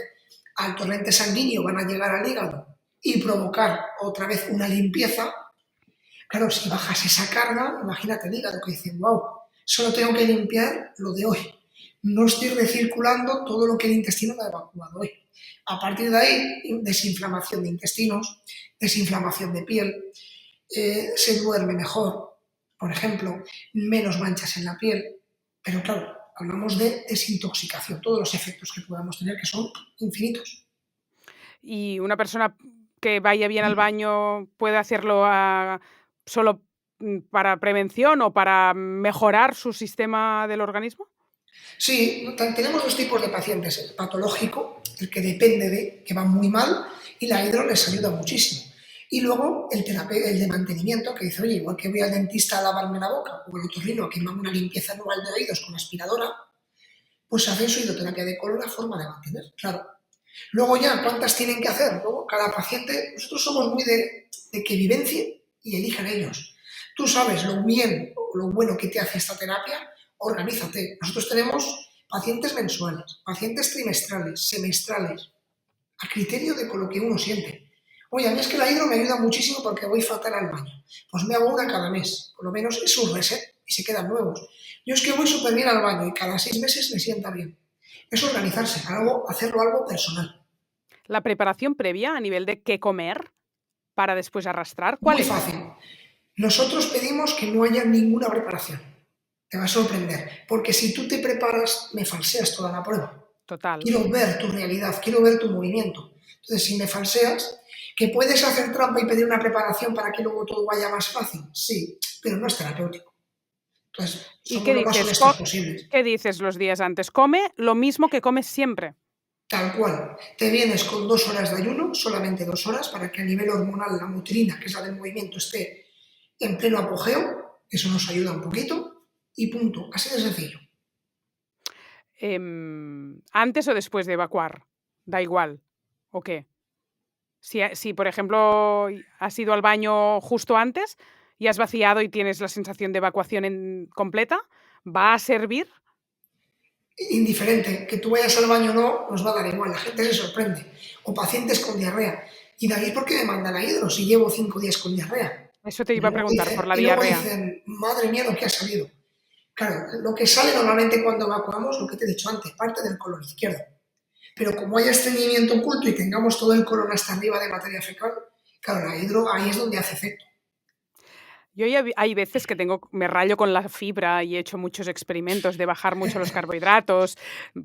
al torrente sanguíneo, van a llegar al hígado y provocar otra vez una limpieza. Claro, si bajas esa carga, imagínate el hígado que dice, wow, solo tengo que limpiar lo de hoy. No estoy recirculando todo lo que el intestino me ha evacuado hoy. A partir de ahí, desinflamación de intestinos, desinflamación de piel, se duerme mejor, por ejemplo, menos manchas en la piel, pero claro, hablamos de desintoxicación, todos los efectos que podamos tener que son infinitos. Y una persona que vaya bien al baño puede hacerlo solo para prevención o para mejorar su sistema del organismo. Sí, tenemos 2 tipos de pacientes, el patológico, el que depende de, que va muy mal, y la hidro les ayuda muchísimo. Y luego el de mantenimiento, que dice, oye, igual que voy al dentista a lavarme la boca, o el otorrino a que me haga una limpieza anual de oídos con aspiradora, pues hacen su hidroterapia de colon a forma de mantener, claro. Luego ya, ¿cuántas tienen que hacer? Luego, cada paciente, nosotros somos muy de que vivencien y elijan ellos. Tú sabes lo bien o lo bueno que te hace esta terapia, organízate. Nosotros tenemos pacientes mensuales, pacientes trimestrales, semestrales, a criterio de con lo que uno siente. Oye, a mí es que la hidro me ayuda muchísimo porque voy fatal al baño. Pues me hago una cada mes, por lo menos es un reset y se quedan nuevos. Yo es que voy súper bien al baño y cada 6 meses me sienta bien. Es organizarse, hacerlo algo personal. La preparación previa a nivel de qué comer para después arrastrar, ¿cuál Muy es? fácil. Nosotros pedimos que no haya ninguna preparación. Te va a sorprender, porque si tú te preparas, me falseas toda la prueba. Total. Quiero ver tu realidad, quiero ver tu movimiento. Entonces, si me falseas, ¿que puedes hacer trampa y pedir una preparación para que luego todo vaya más fácil? Sí, pero no es terapéutico. Entonces, ¿Y somos lo más honestos posibles. qué dices los días antes? Come lo mismo que comes siempre. Tal cual. Te vienes con 2 horas de ayuno, solamente 2 horas, para que a nivel hormonal la mutrina, que es la del movimiento, esté en pleno apogeo. Eso nos ayuda un poquito. Y punto. Así de sencillo. ¿Antes o después de evacuar? Da igual. ¿O qué? Si, por ejemplo, has ido al baño justo antes y has vaciado y tienes la sensación de evacuación completa, ¿va a servir? Indiferente, que tú vayas al baño o no, nos va a dar igual. La gente se sorprende. O pacientes con diarrea. Y de ahí, ¿por qué me mandan a hidro si llevo 5 días con diarrea? Eso te Y iba a luego preguntar por dicen, la y luego diarrea. dicen madre mía, lo que ha salido. Claro, lo que sale normalmente cuando evacuamos, lo que te he dicho antes, parte del colon izquierdo. Pero como hay estreñimiento oculto y tengamos todo el colon hasta arriba de materia fecal, claro, la hidro ahí es donde hace efecto. Yo hay veces que me rayo con la fibra y he hecho muchos experimentos de bajar mucho los carbohidratos.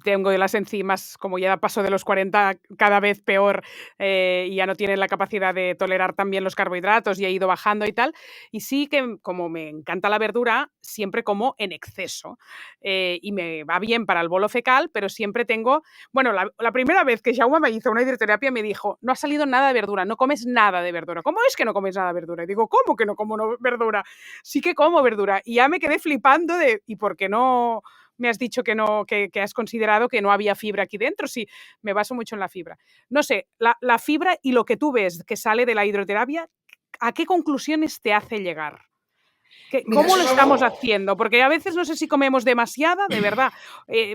Tengo las enzimas, como ya paso de los 40, cada vez peor, y ya no tienen la capacidad de tolerar también los carbohidratos y he ido bajando y tal. Y sí que, como me encanta la verdura, siempre como en exceso. Y me va bien para el bolo fecal, pero siempre tengo... Bueno, la primera vez que Jaume me hizo una hidroterapia me dijo, no ha salido nada de verdura, no comes nada de verdura. ¿Cómo es que no comes nada de verdura? Y digo, ¿cómo que no como verdura? Sí que como verdura. Y ya me quedé flipando de, ¿y por qué no me has dicho que no, que has considerado que no había fibra aquí dentro? Sí, me baso mucho en la fibra. No sé, la fibra y lo que tú ves que sale de la hidroterapia, ¿a qué conclusiones te hace llegar? Mira, ¿Cómo eso lo es estamos algo, haciendo? Porque a veces no sé si comemos demasiada, de verdad,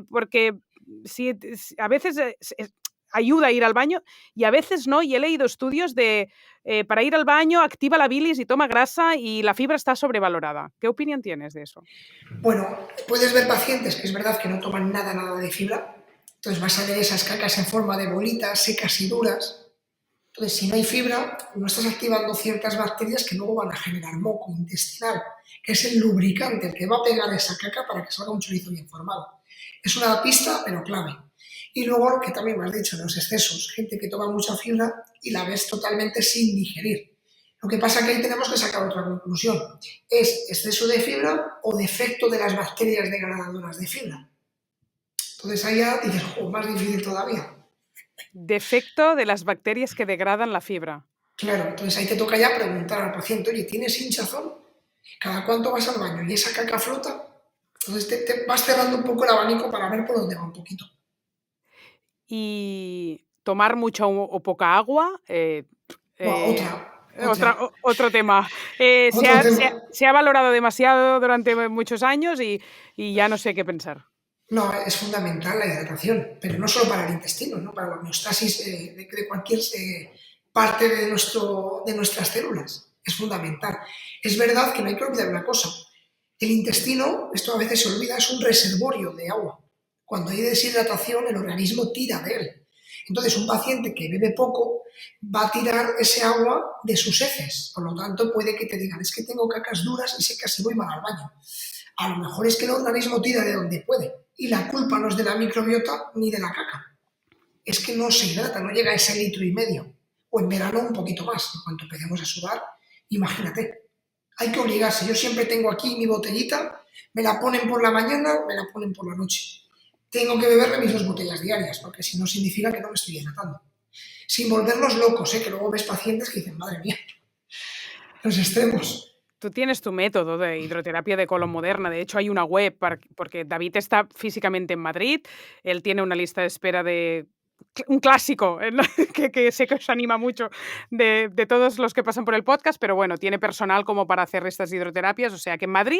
porque si, a veces ayuda a ir al baño y a veces no. Y he leído estudios de para ir al baño activa la bilis y toma grasa y la fibra está sobrevalorada. ¿Qué opinión tienes de eso? bueno, puedes ver pacientes que es verdad que no toman nada de fibra, entonces vas a ver esas cacas en forma de bolitas secas y duras. Entonces, si no hay fibra, no estás activando ciertas bacterias que luego van a generar moco intestinal, que es el lubricante, el que va a pegar esa caca para que salga un chorizo bien formado. Es una pista, pero clave. Y luego, lo que también me has dicho, los excesos. Gente que toma mucha fibra y la ves totalmente sin digerir. Lo que pasa es que ahí tenemos que sacar otra conclusión. ¿Es exceso de fibra o defecto de las bacterias degradadoras de fibra? Entonces ahí ya dices, más difícil todavía. Defecto de las bacterias que degradan la fibra. Claro, entonces ahí te toca ya preguntar al paciente, oye, ¿tienes hinchazón? ¿Cada cuánto vas al baño? ¿Y esa caca flota? Entonces te vas cerrando un poco el abanico para ver por dónde va un poquito. Y tomar mucha o poca agua, Buah, eh, otra, otro tema. otro tema. Se ha valorado demasiado durante muchos años y ya no sé qué pensar. No, es fundamental la hidratación, pero no solo para el intestino, ¿no? Para la homeostasis de cualquier parte de nuestras células. Es fundamental. Es verdad que no hay que olvidar una cosa. El intestino, esto a veces se olvida, es un reservorio de agua. Cuando hay deshidratación, el organismo tira de él. Entonces, un paciente que bebe poco va a tirar ese agua de sus heces. Por lo tanto, puede que te digan, es que tengo cacas duras y sé que así voy mal al baño. A lo mejor es que el organismo tira de donde puede. Y la culpa no es de la microbiota ni de la caca. Es que no se hidrata, no llega a ese litro y medio. O en verano un poquito más. En cuanto empecemos a sudar, imagínate. Hay que obligarse. Yo siempre tengo aquí mi botellita, me la ponen por la mañana, me la ponen por la noche. Tengo que beberle mis 2 botellas diarias, porque si no significa que no me estoy hidratando. Sin volvernos locos, que luego ves pacientes que dicen, madre mía, los extremos. Tú tienes tu método de hidroterapia de colon moderna. De hecho, hay una web, porque David está físicamente en Madrid. Él tiene una lista de espera de un clásico, que sé que os anima mucho de todos los que pasan por el podcast, pero bueno, tiene personal como para hacer estas hidroterapias, o sea que en Madrid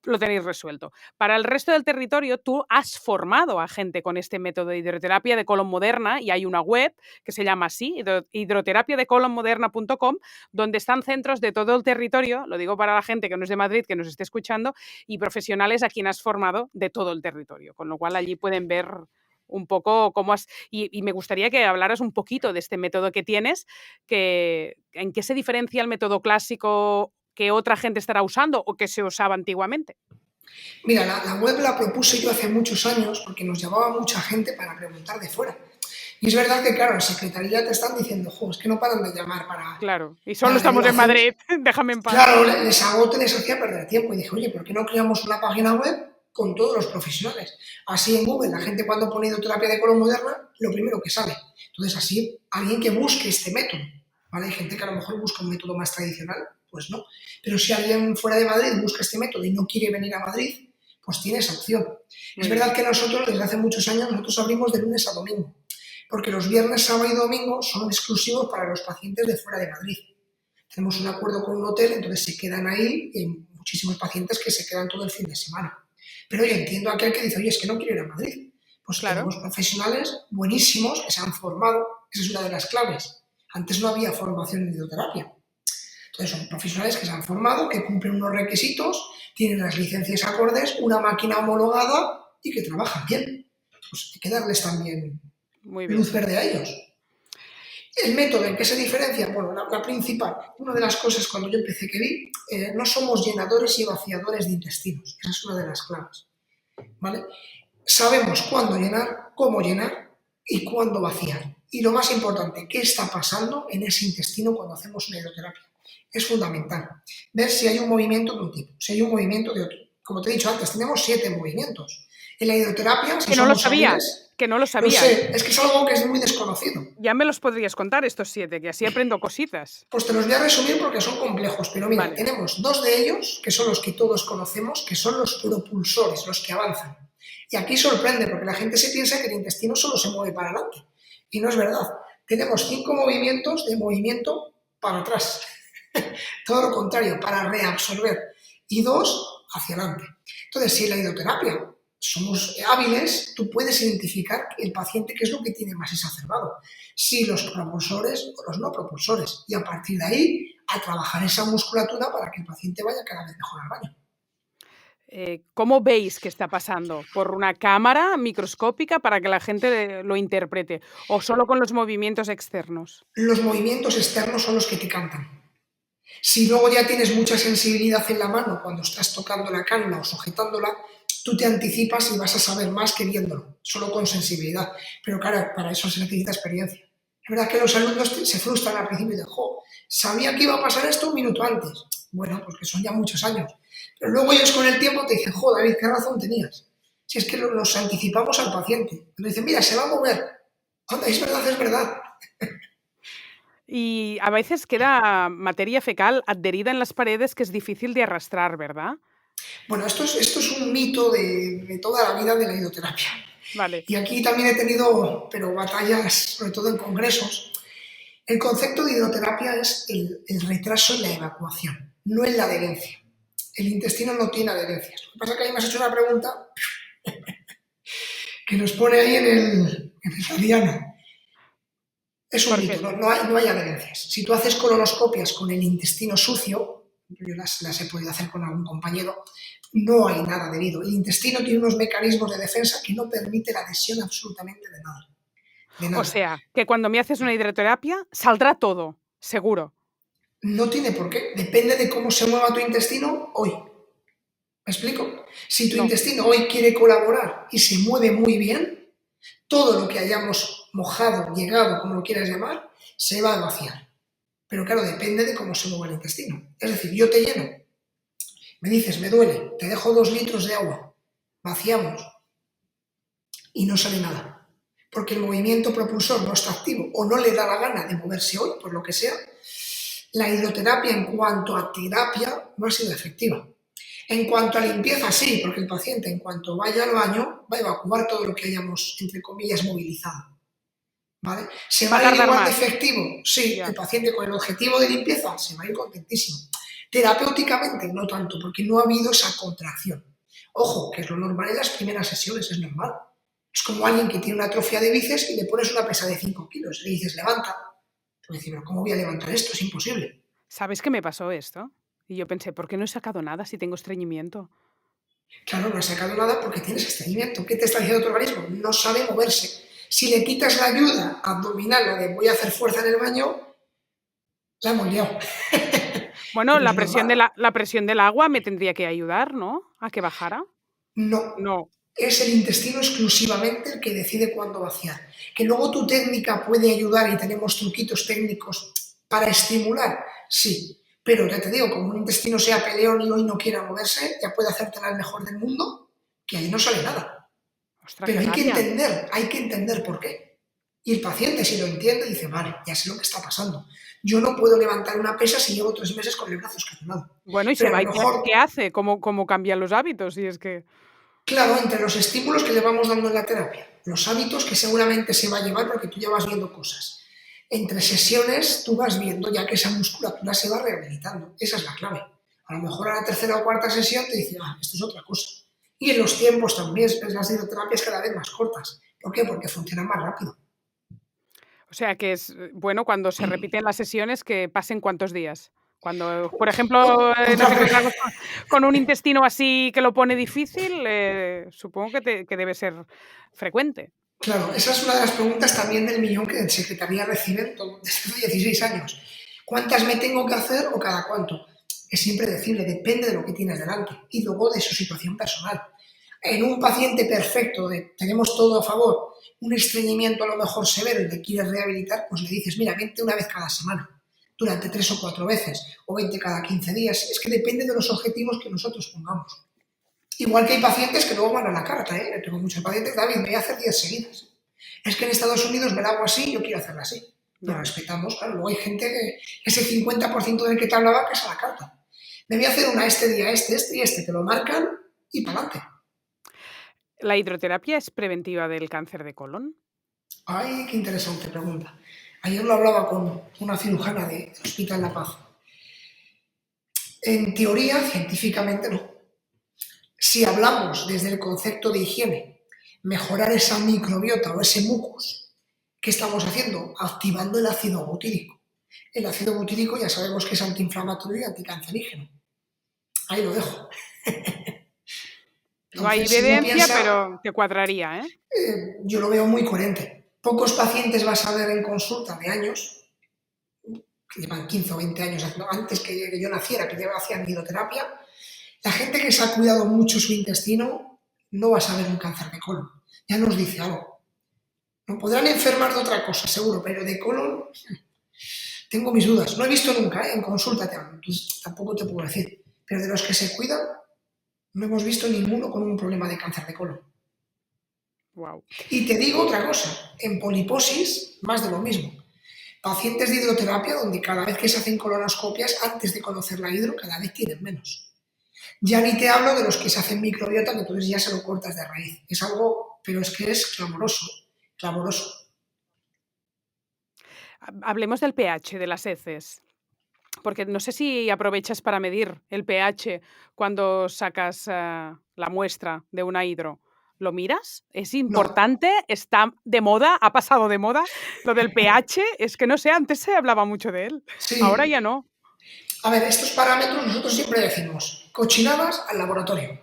lo tenéis resuelto. Para el resto del territorio, tú has formado a gente con este método de hidroterapia de colon moderna y hay una web que se llama así, hidroterapiadecolonmoderna.com, donde están centros de todo el territorio, lo digo para la gente que no es de Madrid, que nos esté escuchando, y profesionales a quien has formado de todo el territorio, con lo cual allí pueden ver un poco cómo has... Y me gustaría que hablaras un poquito de este método que tienes, en qué se diferencia el método clásico que otra gente estará usando o que se usaba antiguamente. Mira, la web la propuse yo hace muchos años porque nos llamaba mucha gente para preguntar de fuera. Y es verdad que, claro, en secretaría te están diciendo, jo, es que no paran de llamar Claro, y solo para estamos en derivaciones. Madrid, déjame en paz. Claro, les agote, les hacía perder tiempo. Y dije, oye, ¿por qué no creamos una página web con todos los profesionales? Así en Google, la gente cuando pone hidroterapia de colon moderna, lo primero que sale. Entonces, así, alguien que busque este método, ¿vale? Hay gente que a lo mejor busca un método más tradicional, pues no. Pero si alguien fuera de Madrid busca este método y no quiere venir a Madrid, pues tiene esa opción. Muy Es bien. verdad que nosotros, desde hace muchos años, nosotros abrimos de lunes a domingo, porque los viernes, sábado y domingo son exclusivos para los pacientes de fuera de Madrid. Tenemos un acuerdo con un hotel, entonces se quedan ahí y hay muchísimos pacientes que se quedan todo el fin de semana. Pero yo entiendo a aquel que dice, oye, es que no quiero ir a Madrid. Pues Claro. tenemos profesionales buenísimos que se han formado, esa es una de las claves. Antes no había formación en hidroterapia. Entonces son profesionales que se han formado, que cumplen unos requisitos, tienen las licencias acordes, una máquina homologada y que trabajan bien. Pues hay que darles también Muy bien. luz verde a ellos. El método en que se diferencia, bueno, la principal, una de las cosas cuando yo empecé que vi, no somos llenadores y vaciadores de intestinos. Esa es una de las claves, ¿vale? Sabemos cuándo llenar, cómo llenar y cuándo vaciar. Y lo más importante, qué está pasando en ese intestino cuando hacemos una hidroterapia. Es fundamental ver si hay un movimiento de un tipo, si hay un movimiento de otro. Como te he dicho antes, tenemos 7 movimientos. En la hidroterapia, si Que no lo somos sabía, hábiles, que no lo lo sabía. sé, es que es algo que es muy desconocido. Ya me los podrías contar estos 7, que así aprendo cositas. Pues te los voy a resumir porque son complejos, pero mira, Vale. tenemos 2 de ellos, que son los que todos conocemos, que son los propulsores, los que avanzan. Y aquí sorprende, porque la gente se piensa que el intestino solo se mueve para adelante. Y no es verdad. Tenemos 5 movimientos de movimiento para atrás. Todo lo contrario, para reabsorber. Y 2 hacia adelante. Entonces, si en la hidroterapia somos hábiles, tú puedes identificar el paciente qué es lo que tiene más exacerbado. Si los propulsores o los no propulsores. Y a partir de ahí, a trabajar esa musculatura para que el paciente vaya cada vez mejor al baño. ¿Cómo veis que está pasando? ¿Por una cámara microscópica para que la gente lo interprete? ¿O solo con los movimientos externos? Los movimientos externos son los que te cantan. Si luego ya tienes mucha sensibilidad en la mano cuando estás tocando la canna o sujetándola, tú te anticipas y vas a saber más que viéndolo, solo con sensibilidad. Pero claro, para eso se necesita experiencia. Es verdad que los alumnos se frustran al principio y dicen, jo, sabía que iba a pasar esto un minuto antes. Bueno, pues que son ya muchos años. Pero luego ellos con el tiempo te dicen, jo, David, qué razón tenías. Si es que nos anticipamos al paciente. Nos dicen, mira, se va a mover. Anda, es verdad, es verdad. Y a veces queda materia fecal adherida en las paredes que es difícil de arrastrar, ¿verdad? Bueno, esto es un mito de toda la vida de la hidroterapia. Vale. Y aquí también he tenido, pero batallas, sobre todo en congresos. El concepto de hidroterapia es el retraso en la evacuación, no en la adherencia. El intestino no tiene adherencias. Lo que pasa es que ahí me has hecho una pregunta que nos pone ahí en la diana. Es un ¿Por mito, qué? no hay adherencias. Si tú haces colonoscopias con el intestino sucio, yo las he podido hacer con algún compañero, no hay nada adherido. El intestino tiene unos mecanismos de defensa que no permiten la adhesión absolutamente de nada. De O nada. sea, que cuando me haces una hidroterapia saldrá todo, seguro. No tiene por qué. Depende de cómo se mueva tu intestino hoy. ¿Me explico? Si tu No. intestino hoy quiere colaborar y se mueve muy bien, todo lo que hayamos mojado, llegado, como lo quieras llamar, se va a vaciar. Pero claro, depende de cómo se mueva el intestino. Es decir, yo te lleno, me dices, me duele, te dejo 2 litros de agua, vaciamos y no sale nada. Porque el movimiento propulsor no está activo o no le da la gana de moverse hoy, por lo que sea, la hidroterapia en cuanto a terapia no ha sido efectiva. En cuanto a limpieza, sí, porque el paciente en cuanto vaya al baño va a evacuar todo lo que hayamos, entre comillas, movilizado. ¿Vale? ¿Se Va va a a ir tardar igual de más. efectivo? Sí, Ya. el paciente con el objetivo de limpieza se va a ir contentísimo. Terapéuticamente no tanto, porque no ha habido esa contracción. Ojo, que es lo normal en las primeras sesiones, es normal. Es como alguien que tiene una atrofia de bíceps y le pones una pesa de 5 kilos y le dices, levanta. Tú dices, pero ¿cómo voy a levantar esto? Es imposible. ¿Sabes qué me pasó esto? Y yo pensé, ¿por qué no he sacado nada si tengo estreñimiento? Claro, no has sacado nada porque tienes estreñimiento. ¿Qué te está diciendo tu organismo? No sabe moverse. Si le quitas la ayuda abdominal, la de voy a hacer fuerza en el baño, la hemos liado. Bueno, Pero la es presión, normal. la presión del agua me tendría que ayudar, ¿no? A que bajara. No. No. Es el intestino exclusivamente el que decide cuándo vaciar. Que luego tu técnica puede ayudar y tenemos truquitos técnicos para estimular, sí. Pero ya te digo, como un intestino sea peleón y hoy no quiera moverse, ya puede hacértela el mejor del mundo, que ahí no sale nada. Ostras, Pero qué rabia. hay que entender por qué. Y el paciente, si lo entiende, dice, vale, ya sé lo que está pasando. Yo no puedo levantar una pesa si llevo 3 meses con el brazo escazonado. Bueno, y se Pero a va, lo ¿y qué mejor, hace? ¿Cómo cambian los hábitos? Y es que, claro, entre los estímulos que le vamos dando en la terapia, los hábitos que seguramente se va a llevar porque tú ya vas viendo cosas. Entre sesiones tú vas viendo ya que esa musculatura se va rehabilitando. Esa es la clave. A lo mejor a la tercera o cuarta sesión te dicen, esto es otra cosa. Y en los tiempos también, las hidroterapias cada vez más cortas. ¿Por qué? Porque funcionan más rápido. o sea, que es bueno cuando se repiten las sesiones que pasen cuántos días. Cuando, por ejemplo, Otra nos vez. encontramos con un intestino así que lo pone difícil, supongo que debe ser frecuente. Claro, esa es una de las preguntas también del millón que en Secretaría reciben desde hace 16 años. ¿Cuántas me tengo que hacer o cada cuánto? Es siempre decirle, depende de lo que tienes delante y luego de su situación personal. En un paciente perfecto, tenemos todo a favor, un estreñimiento a lo mejor severo y le quieres rehabilitar, pues le dices, mira, vente una vez cada semana, durante 3 o 4 veces, o vente cada 15 días. Es que depende de los objetivos que nosotros pongamos. Igual que hay pacientes que luego van a la carta, ¿eh? Tengo muchos pacientes, David, me voy a hacer 10 seguidas. Es que en Estados Unidos me la hago así, yo quiero hacerla así. Lo respetamos, claro. Luego hay gente que ese 50% del que te hablaba que es a la carta. Me voy a hacer una este día, este y este, te lo marcan y para adelante. ¿La hidroterapia es preventiva del cáncer de colon? Ay, qué interesante pregunta. Ayer lo hablaba con una cirujana del Hospital La Paz. En teoría, científicamente no. Si hablamos desde el concepto de higiene, mejorar esa microbiota o ese mucus, ¿qué estamos haciendo? Activando el ácido butírico. El ácido butírico ya sabemos que es antiinflamatorio y anticancerígeno. Ahí lo dejo. No hay Entonces, si uno evidencia, piensa, pero te cuadraría, ¿eh? yo lo veo muy coherente. Pocos pacientes vas a ver en consulta de años, que llevan 15 o 20 años, antes que yo naciera, que ya hacían hidroterapia. La gente que se ha cuidado mucho su intestino no va a saber un cáncer de colon. Ya nos dice algo. No podrán enfermar de otra cosa, seguro, pero de colon tengo mis dudas. No he visto nunca, en consulta tampoco te puedo decir. Pero de los que se cuidan, no hemos visto ninguno con un problema de cáncer de colon. Wow. Y te digo otra cosa, en poliposis, más de lo mismo. Pacientes de hidroterapia donde cada vez que se hacen colonoscopias, antes de conocer la hidro, cada vez tienen menos. Ya ni te hablo de los que se hacen microbiota, que entonces ya se lo cortas de raíz. Es algo, pero es que es clamoroso, clamoroso. Hablemos del pH de las heces, porque no sé si aprovechas para medir el pH cuando sacas la muestra de una hidro. ¿Lo miras? ¿Es No, importante? ¿Está de moda? ¿Ha pasado de moda? Lo del pH, es que no sé, antes se hablaba mucho de él, ahora sí. ya no. A ver, estos parámetros nosotros siempre decimos, cochinadas al laboratorio.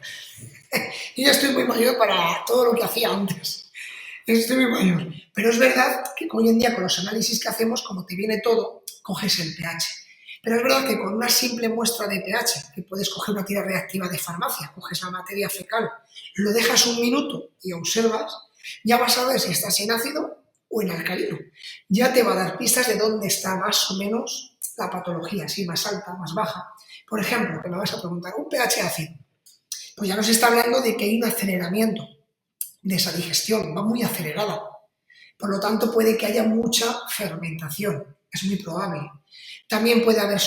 Yo ya estoy muy mayor para todo lo que hacía antes. Estoy muy mayor. Pero es verdad que hoy en día con los análisis que hacemos, como te viene todo, coges el pH. Pero es verdad que con una simple muestra de pH, que puedes coger una tira reactiva de farmacia, coges la materia fecal, lo dejas un minuto y observas, ya vas a ver si estás en ácido o en alcalino. Ya te va a dar pistas de dónde está más o menos la patología, si más alta, más baja. Por ejemplo, que me vas a preguntar, un pH ácido. Pues ya nos está hablando de que hay un aceleramiento de esa digestión, va muy acelerada. Por lo tanto, puede que haya mucha fermentación, es muy probable. También puede haber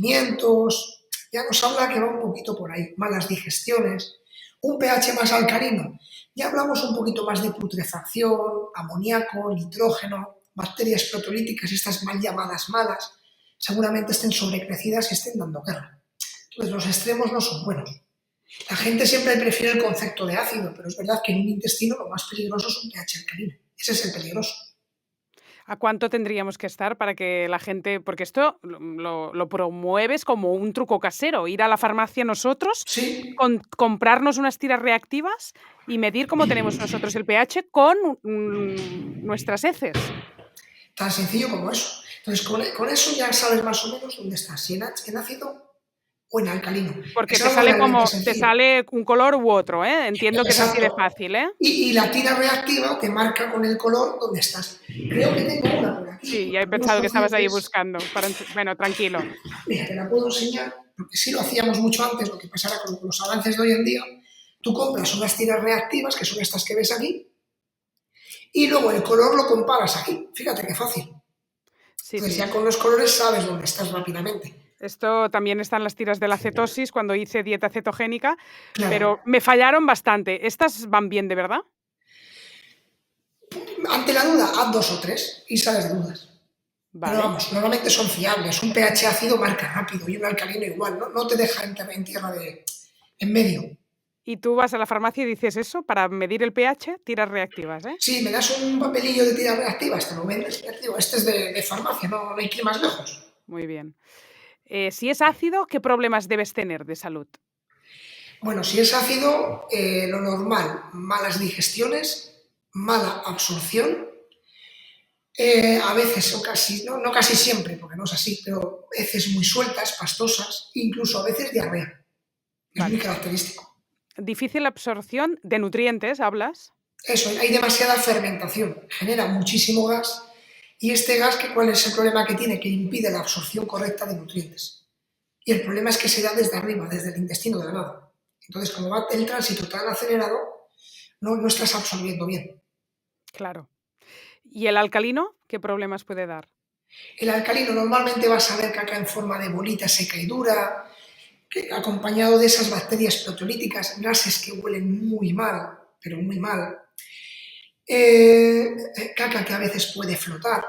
sobrecrecimientos, ya nos habla que va un poquito por ahí, malas digestiones. Un pH más alcalino, ya hablamos un poquito más de putrefacción, amoníaco, nitrógeno, bacterias protolíticas, estas mal llamadas malas, seguramente estén sobrecrecidas y estén dando guerra. Entonces, los extremos no son buenos. La gente siempre prefiere el concepto de ácido, pero es verdad que en un intestino lo más peligroso es un pH alcalino. Ese es el peligroso. ¿A cuánto tendríamos que estar para que la gente, porque esto lo promueves como un truco casero, ir a la farmacia nosotros, Sí, comprarnos unas tiras reactivas y medir cómo tenemos nosotros el pH con nuestras heces? tan sencillo como eso. Entonces, con eso ya sabes más o menos dónde estás, si en ácido o en alcalino. Porque Es algo realmente te sencillo. sale un color u otro, ¿eh? Entiendo que es así de Exacto. fácil, ¿eh? Y la tira reactiva te marca con el color dónde estás. Creo que tengo una por aquí, Sí, con ya he algunos pensado que estabas ahí pacientes. buscando. Bueno, tranquilo. Mira, te la puedo enseñar, porque sí lo hacíamos mucho antes, lo que pasara con los avances de hoy en día. Tú compras unas tiras reactivas, que son estas que ves aquí, y luego el color lo comparas aquí. Fíjate qué fácil. Sí, Entonces sí. ya con los colores sabes dónde estás rápidamente. Esto también está en las tiras de la cetosis cuando hice dieta cetogénica, Claro. pero me fallaron bastante. ¿Estas van bien de verdad? Ante la duda, haz 2 o 3 y sales de dudas. Pero Vale. vamos, normalmente son fiables. Un pH ácido marca rápido y un alcalino igual, ¿no? No te deja en tierra en medio. Y tú vas a la farmacia y dices eso, para medir el pH, tiras reactivas, ¿eh? Sí, me das un papelillo de tiras reactivas, te lo vendes, ya te digo, este es de farmacia, no hay que ir más lejos. Muy bien. Si es ácido, ¿qué problemas debes tener de salud? Bueno, si es ácido, lo normal, malas digestiones, mala absorción, a veces, o casi, no, no casi siempre, porque no es así, pero heces muy sueltas, pastosas, incluso a veces diarrea. Es muy Vale. característico. Difícil absorción de nutrientes, ¿hablas? Eso, hay demasiada fermentación, genera muchísimo gas y este gas, ¿cuál es el problema que tiene? Que impide la absorción correcta de nutrientes. Y el problema es que se da desde arriba, desde el intestino delgado. Entonces, como va el tránsito tan acelerado, no estás absorbiendo bien. Claro. ¿Y el alcalino qué problemas puede dar? El alcalino normalmente vas a ver caca en forma de bolita seca y dura, acompañado de esas bacterias proteolíticas, gases que huelen muy mal, pero muy mal. Caca que a veces puede flotar,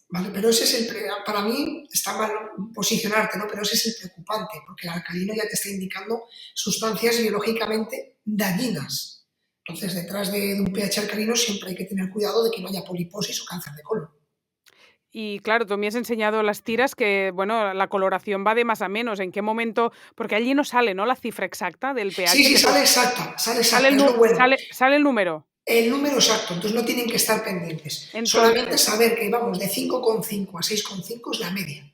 ¿vale? Pero ese es para mí está mal posicionarte, ¿no? Pero ese es el preocupante, porque el alcalino ya te está indicando sustancias biológicamente dañinas. Entonces, detrás de un pH alcalino siempre hay que tener cuidado de que no haya poliposis o cáncer de colon. Y claro, tú me has enseñado las tiras que, bueno, la coloración va de más a menos. ¿En qué momento? Porque allí no sale, ¿no? La cifra exacta del Sí, pH, sí, que sale exacta, es lo bueno. sale el número. El número exacto, entonces no tienen que estar pendientes. Solamente Entonces, saber que vamos de 5,5 a 6,5 es la media.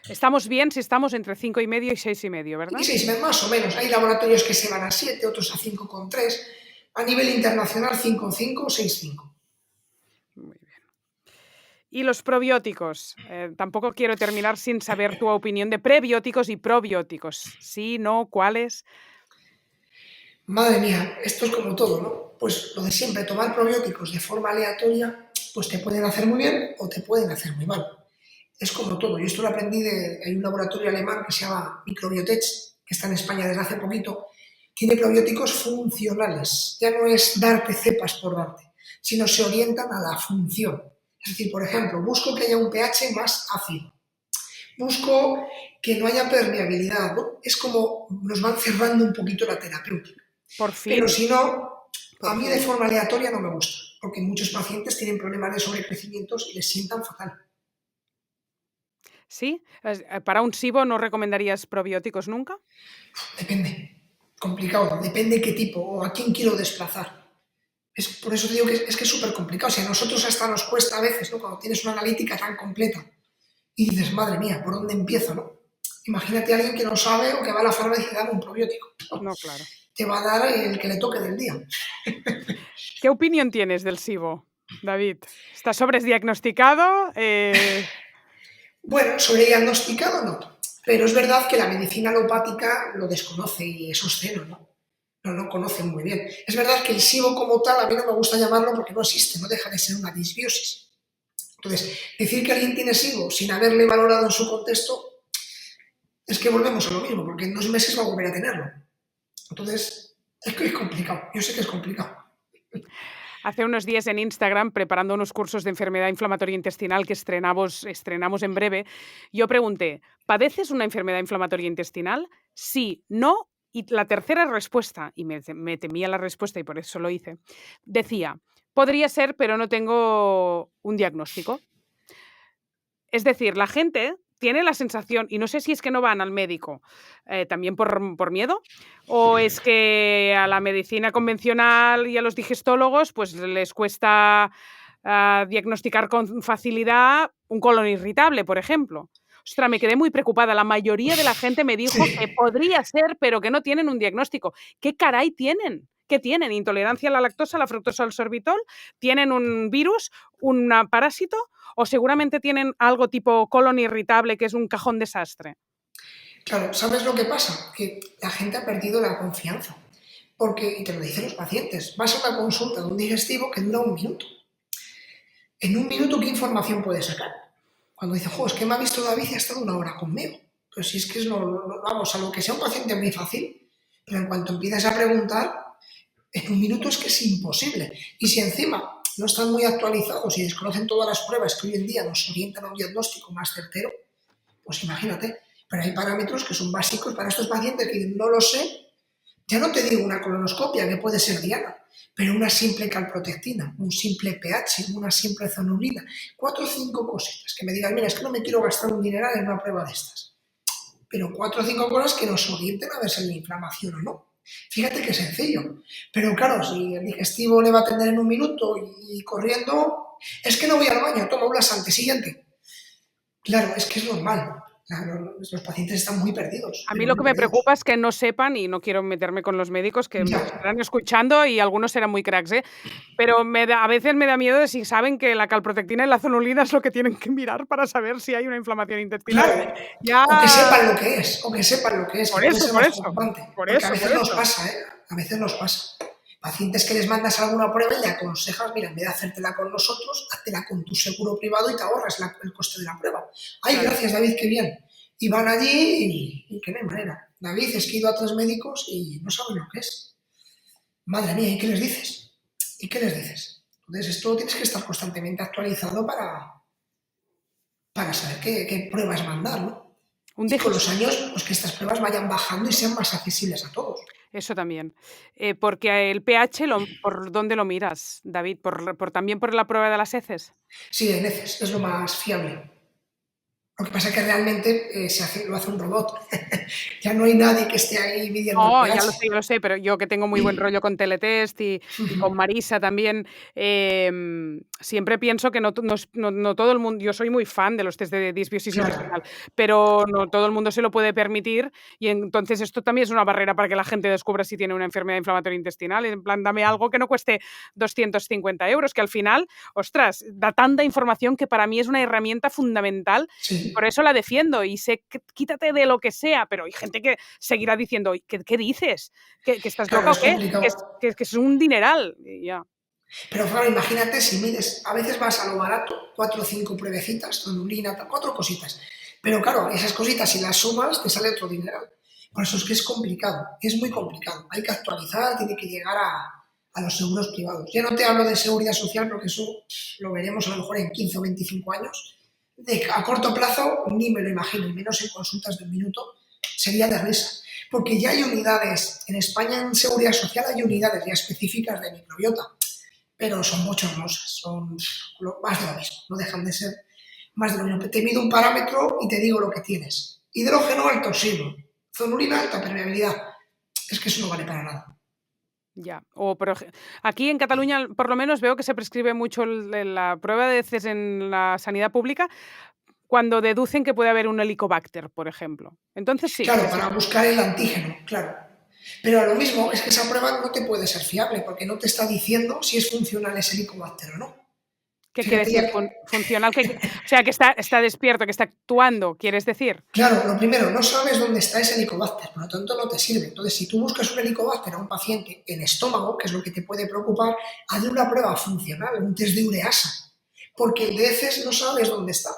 estamos bien si estamos entre 5,5 y 6,5, Y ¿verdad? 6 más o menos. Hay laboratorios que se van a 7, otros a 5,3. A nivel internacional 5,5 o 6,5. Muy bien. Y los probióticos. Tampoco quiero terminar sin saber tu opinión de prebióticos y probióticos. Sí, no, ¿cuáles? Madre mía, esto es como todo, ¿no? Pues lo de siempre, tomar probióticos de forma aleatoria, pues te pueden hacer muy bien o te pueden hacer muy mal. Es como todo. Yo esto lo aprendí hay un laboratorio alemán que se llama Microbiotech, que está en España desde hace poquito. Tiene probióticos funcionales. Ya no es darte cepas por darte, sino se orientan a la función. Es decir, por ejemplo, busco que haya un pH más ácido. Busco que no haya permeabilidad, ¿no? Es como nos van cerrando un poquito la terapéutica. Por Pero fin, si no, por a mí de fin. forma aleatoria no me gusta, porque muchos pacientes tienen problemas de sobrecrecimientos y les sientan fatal. ¿Sí? ¿Para un SIBO no recomendarías probióticos nunca? Depende, complicado, depende qué tipo o a quién quiero desplazar. Por eso te digo que es súper complicado. Si a nosotros hasta nos cuesta a veces, ¿no? Cuando tienes una analítica tan completa y dices, madre mía, ¿por dónde empiezo, no? Imagínate a alguien que no sabe o que va a la farmacia y dame un probiótico. ¿No? No, claro. Te va a dar el que le toque del día. ¿Qué opinión tienes del SIBO, David? ¿Está sobresdiagnosticado? Bueno, sobrediagnosticado no, pero es verdad que la medicina alopática lo desconoce y es obsceno, ¿no? No conocen muy bien. Es verdad que el SIBO como tal, a mí no me gusta llamarlo porque no existe, no deja de ser una disbiosis. Entonces, decir que alguien tiene SIBO sin haberle valorado en su contexto, es que volvemos a lo mismo, porque en 2 meses va a volver a tenerlo. Entonces, es que es complicado, yo sé que es complicado. Hace unos días en Instagram, preparando unos cursos de enfermedad inflamatoria intestinal que estrenamos en breve, yo pregunté, ¿padeces una enfermedad inflamatoria intestinal? Sí, no. Y la tercera respuesta, y me temía la respuesta y por eso lo hice, decía, podría ser, pero no tengo un diagnóstico. Es decir, la gente tiene la sensación, y no sé si es que no van al médico también por miedo, o es que a la medicina convencional y a los digestólogos pues les cuesta diagnosticar con facilidad un colon irritable, por ejemplo. Ostras, me quedé muy preocupada. La mayoría de la gente me dijo que Sí, podría ser, pero que no tienen un diagnóstico. ¿Qué caray tienen? ¿Qué tienen? ¿Intolerancia a la lactosa, a la fructosa, al sorbitol? ¿Tienen un virus, un parásito? ¿O seguramente tienen algo tipo colon irritable, que es un cajón desastre? claro, ¿sabes lo que pasa? Que la gente ha perdido la confianza. Porque, y te lo dicen los pacientes, vas a una consulta de un digestivo que dura 1 minuto. En 1 minuto, ¿qué información puedes sacar? Cuando dice, jo, es que me ha visto David y ha estado 1 hora conmigo. Pero si es que vamos, a lo que sea un paciente muy fácil, pero en cuanto empiezas a preguntar, en 1 minuto es que es imposible. Y si encima no están muy actualizados y desconocen todas las pruebas que hoy en día nos orientan a un diagnóstico más certero, pues imagínate. Pero hay parámetros que son básicos para estos pacientes que no lo sé. Ya no te digo una colonoscopia, que puede ser diana, pero una simple calprotectina, un simple pH, una simple zonulina, 4 o 5 cositas. Que me digan, mira, es que no me quiero gastar un dineral en una prueba de estas. Pero 4 o 5 cosas que nos orienten a ver si hay inflamación o no. Fíjate qué sencillo. Pero claro, si el digestivo le va a atender en un minuto y corriendo, es que no voy al baño, toma un laxante, siguiente. Claro, es que es normal. Claro, los pacientes están muy perdidos, A mí pero lo muy que me preocupa perdidos. es que no sepan, y no quiero meterme con los médicos que nos Ya, estarán escuchando y algunos serán muy cracks, ¿eh? Pero a veces me da miedo de si saben que la calprotectina y la zonulina es lo que tienen que mirar para saber si hay una inflamación intestinal. claro. Ya, O que sepan lo que es, o que sepan lo que es, que por puede eso, ser por más eso, preocupante. por Porque a eso, por veces nos eso. pasa, ¿eh? A veces nos pasa. Pacientes que les mandas alguna prueba y le aconsejas, mira, en vez de hacértela con nosotros, háztela con tu seguro privado y te ahorras el coste de la prueba. Ay, Claro. gracias, David, qué bien. Y van allí y que no hay manera. David, es que he ido a 3 médicos y no saben lo que es. Madre mía, ¿y qué les dices? ¿Y qué les dices? Entonces, esto tienes que estar constantemente actualizado para saber qué pruebas mandar, ¿no? Un Y con digest los años, pues que estas pruebas vayan bajando y sean más accesibles a todos. Eso también. Porque el pH, ¿por dónde lo miras, David? ¿También por la prueba de las heces? Sí, hay veces, es lo más fiable. Lo que pasa es que realmente lo hace un robot. Ya no hay nadie que esté ahí midiendo el No, pH. ya lo sé, pero yo que tengo muy buen rollo con Teletest y con Marisa también, siempre pienso que no todo el mundo, yo soy muy fan de los test de disbiosis intestinal, Claro, pero no todo el mundo se lo puede permitir y entonces esto también es una barrera para que la gente descubra si tiene una enfermedad inflamatoria intestinal. En plan, dame algo que no cueste 250 euros, que al final, ostras, da tanta información que para mí es una herramienta fundamental y por sí. eso la defiendo y sé que quítate de lo que sea, pero hay gente que seguirá diciendo: ¿Qué dices? ¿Que estás Claro, loca o es qué? complicado. Que es un dineral. Y ya, Pero claro, imagínate si mides, a veces vas a lo barato, 4 o 5 pruebecitas, tonulina, 4 cositas. Pero claro, esas cositas si las sumas te sale otro dinero. Por eso es que es complicado, es muy complicado. Hay que actualizar, tiene que llegar a los seguros privados. Ya no te hablo de seguridad social porque eso lo veremos a lo mejor en 15 o 25 años. A corto plazo ni me lo imagino, y menos en consultas de un minuto, sería de risa. Porque ya hay unidades, en España en seguridad social hay unidades ya específicas de microbiota, pero son bochornosas, son más de lo mismo, no dejan de ser más de lo mismo. Te mido un parámetro y te digo lo que tienes. Hidrógeno alto oxígeno, zonulina alta permeabilidad. Es que eso no vale para nada. ya. Aquí en Cataluña, por lo menos, veo que se prescribe mucho la prueba de heces en la sanidad pública cuando deducen que puede haber un helicobacter, por ejemplo. Entonces sí. Claro, para buscar el antígeno, claro. Pero a lo mismo es que esa prueba no te puede ser fiable porque no te está diciendo si es funcional ese helicobacter o no. ¿Qué quiere Fíjate decir ya, funcional? O sea, que está despierto, que está actuando, ¿quieres decir? claro, lo primero, no sabes dónde está ese helicobacter, por lo tanto no te sirve. Entonces, si tú buscas un helicobacter a un paciente en estómago, que es lo que te puede preocupar, hazle una prueba funcional, un test de ureasa, porque el de heces no sabes dónde está.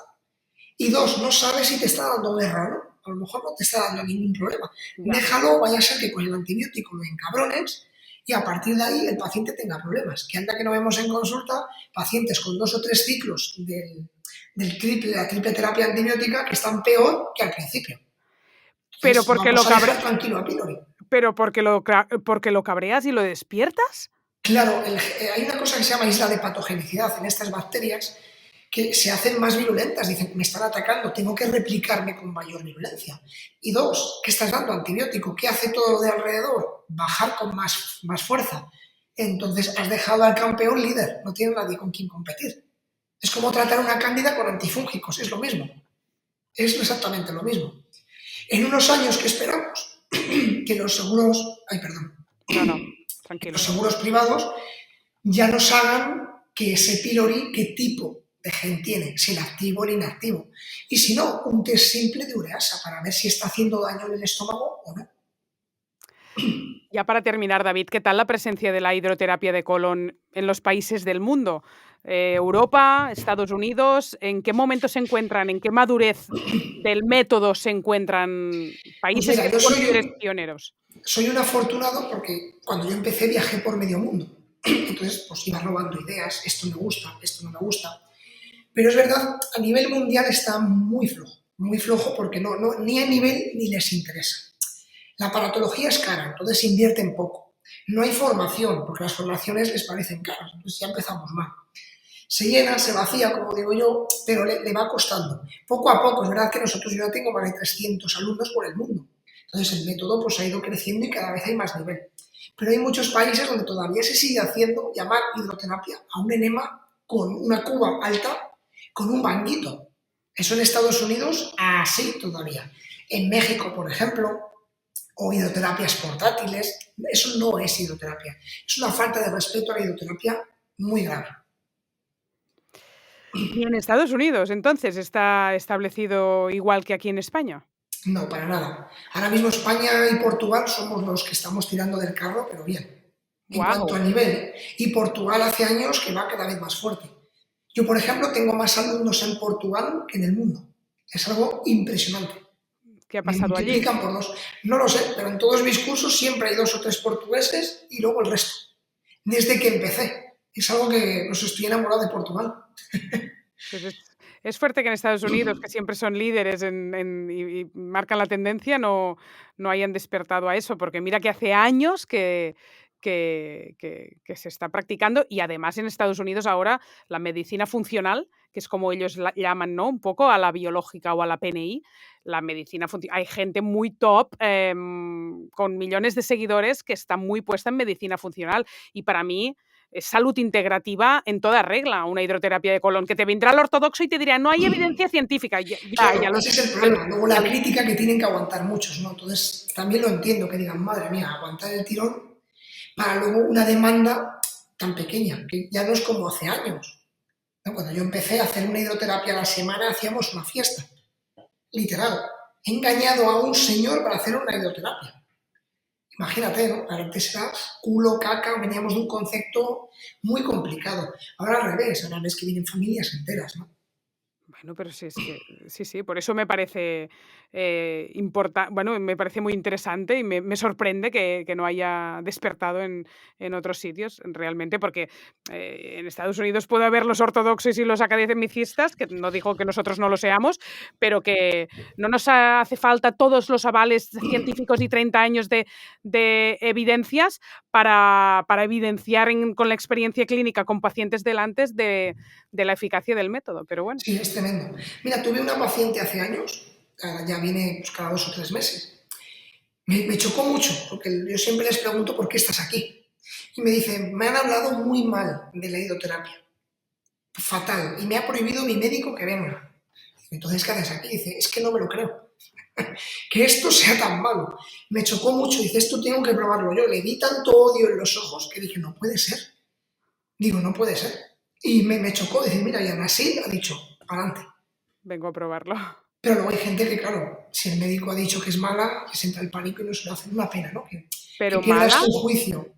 Y dos, no sabes si te está dando guerra, ¿no? A lo mejor no te está dando ningún problema. Ya. Déjalo, vaya a ser que con el antibiótico lo encabrones y a partir de ahí el paciente tenga problemas. Que anda que no vemos en consulta pacientes con 2 o 3 ciclos de la triple terapia antibiótica que están peor que al principio. Pero Entonces, porque vamos a dejar tranquilo a pylori. porque lo cabreas y lo despiertas. Claro, hay una cosa que se llama isla de patogenicidad en estas bacterias que se hacen más virulentas. Dicen, me están atacando, tengo que replicarme con mayor virulencia. Y dos, ¿qué estás dando? Antibiótico. ¿Qué hace todo lo de alrededor? Bajar con más fuerza. Entonces has dejado al campeón líder, no tiene nadie con quien competir. Es como tratar una cándida con antifúngicos, es lo mismo. Es exactamente lo mismo. En unos años, ¿qué esperamos? Que los seguros, ay, perdón, No, no, que tranquilo. los seguros privados ya nos hagan que ese pylori, qué tipo de gen tiene, si el activo o el inactivo. Y si no, un test simple de ureasa para ver si está haciendo daño en el estómago o no. Ya para terminar, David, ¿qué tal la presencia de la hidroterapia de colon en los países del mundo? Europa, Estados Unidos, ¿en qué momento se encuentran? ¿En qué madurez del método se encuentran Pues países mira, que tú consideres pioneros? soy un afortunado porque cuando yo empecé viajé por medio mundo. Entonces, pues iba robando ideas, esto me gusta, esto no me gusta. Pero es verdad, a nivel mundial está muy flojo porque ni a nivel ni les interesa. La aparatología es cara, entonces invierten poco. No hay formación, porque las formaciones les parecen caras, entonces ya empezamos mal. Se llena, se vacía, como digo yo, pero le va costando. Poco a poco, es verdad que nosotros, yo ya tengo más de 300 alumnos por el mundo. Entonces el método pues ha ido creciendo y cada vez hay más nivel. Pero hay muchos países donde todavía se sigue haciendo llamar hidroterapia a un enema con una cuba alta con un banquito. Eso en Estados Unidos, así todavía. En México, por ejemplo, o hidroterapias portátiles, eso no es hidroterapia. Es una falta de respeto a la hidroterapia muy grave. ¿Y en Estados Unidos, entonces, está establecido igual que aquí en España? No, para nada. Ahora mismo España y Portugal somos los que estamos tirando del carro, pero bien. En cuanto a nivel. Y Portugal hace años que va cada vez más fuerte. Yo, por ejemplo, tengo más alumnos en Portugal que en el mundo. Es algo impresionante. ¿Qué ha pasado allí? Me multiplican por 2. No lo sé, pero en todos mis cursos siempre hay 2 o 3 portugueses y luego el resto. Desde que empecé. Es algo que los estoy enamorado de Portugal. Pues es fuerte que en Estados Unidos, que siempre son líderes y marcan la tendencia, no hayan despertado a eso, porque mira que hace años que se está practicando, y además en Estados Unidos ahora la medicina funcional, que es como ellos la llaman, ¿no? Un poco a la biológica o a la PNI, la medicina hay gente muy top con millones de seguidores que está muy puesta en medicina funcional, y para mí es salud integrativa en toda regla, una hidroterapia de colon, que te vendrá el ortodoxo y te dirá, no hay evidencia científica. Claro, ese es el problema. Luego la crítica que tienen que aguantar muchos, ¿no? Entonces también lo entiendo, que digan, madre mía, aguantar el tirón para luego una demanda tan pequeña, que ya no es como hace años, ¿no? Cuando yo empecé a hacer una hidroterapia a la semana, hacíamos una fiesta, literal. He engañado a un señor para hacer una hidroterapia. Imagínate, ¿no? Antes era culo, caca, veníamos de un concepto muy complicado. Ahora al revés, ahora ves que vienen familias enteras, ¿no? Bueno, pero sí, es que sí, por eso me parece me parece muy interesante y me sorprende que no haya despertado en otros sitios realmente, porque en Estados Unidos puede haber los ortodoxos y los academicistas, que no digo que nosotros no lo seamos, pero que no nos hace falta todos los avales científicos y 30 años de evidencias para evidenciar con la experiencia clínica con pacientes delante de la eficacia del método, pero bueno. Sí, es tremendo. Mira, tuve una paciente hace años, ya viene pues, cada 2 o 3 meses. Me chocó mucho, porque yo siempre les pregunto por qué estás aquí. Y me dicen, me han hablado muy mal de la hidroterapia. Fatal. Y me ha prohibido mi médico que venga. Entonces, ¿qué haces aquí? Dice, es que no me lo creo. Que esto sea tan malo. Me chocó mucho. Dice, esto tengo que probarlo yo. Le vi tanto odio en los ojos que dije, no puede ser. Digo, no puede ser. Y me chocó decir, mira, y aún así ha dicho, adelante. Vengo a probarlo. Pero luego hay gente que, claro, si el médico ha dicho que es mala, que se entra el pánico y no se lo hace. Una pena, ¿no? Que pierdas tu juicio.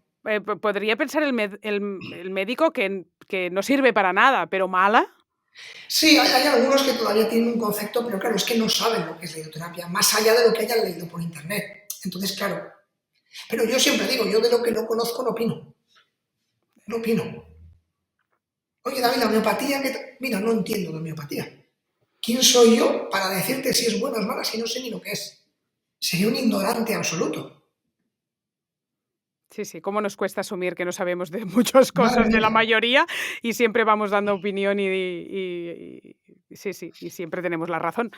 Podría pensar el médico que no sirve para nada, pero mala. Sí, hay algunos que todavía tienen un concepto, pero claro, es que no saben lo que es la hidroterapia, más allá de lo que hayan leído por internet. Entonces, claro. Pero yo siempre digo, yo de lo que no conozco no opino. No opino. Oye, David, la homeopatía, mira, no entiendo la homeopatía. ¿Quién soy yo para decirte si es buena o es mala si no sé ni lo que es? Sería un ignorante absoluto. Sí, cómo nos cuesta asumir que no sabemos de muchas cosas, de la mayoría, y siempre vamos dando opinión y siempre tenemos la razón.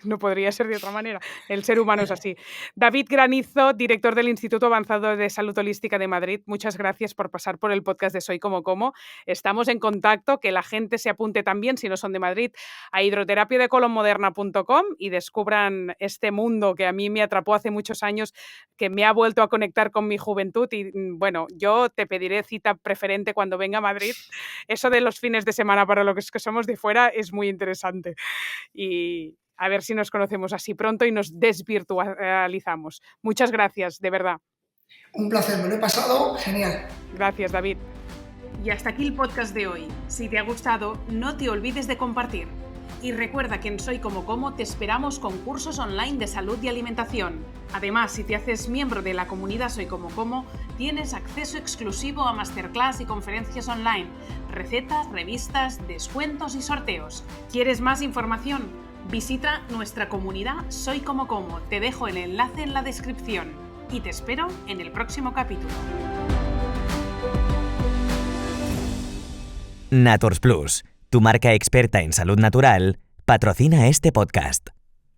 No podría ser de otra manera. El ser humano es así. David Granizo, director del Instituto Avanzado de Salud Holística de Madrid, muchas gracias por pasar por el podcast de Soy Como Como. Estamos en contacto, que la gente se apunte también, si no son de Madrid, a hidroterapiadecolonmoderna.com y descubran este mundo que a mí me atrapó hace muchos años, que me ha vuelto a conectar con mi juventud. Y bueno, yo te pediré cita preferente cuando venga a Madrid. Eso de los fines de semana para los que somos de fuera es muy interesante. Y a ver si nos conocemos así pronto y nos desvirtualizamos. Muchas gracias, de verdad. Un placer, me lo he pasado genial. Gracias, David. Y hasta aquí el podcast de hoy. Si te ha gustado, no te olvides de compartir. Y recuerda que en Soy Como Como te esperamos con cursos online de salud y alimentación. Además, si te haces miembro de la comunidad Soy Como Como, tienes acceso exclusivo a masterclass y conferencias online, recetas, revistas, descuentos y sorteos. ¿Quieres más información? Visita nuestra comunidad Soy Como Como. Te dejo el enlace en la descripción. Y te espero en el próximo capítulo. Naturs Plus, tu marca experta en salud natural, patrocina este podcast.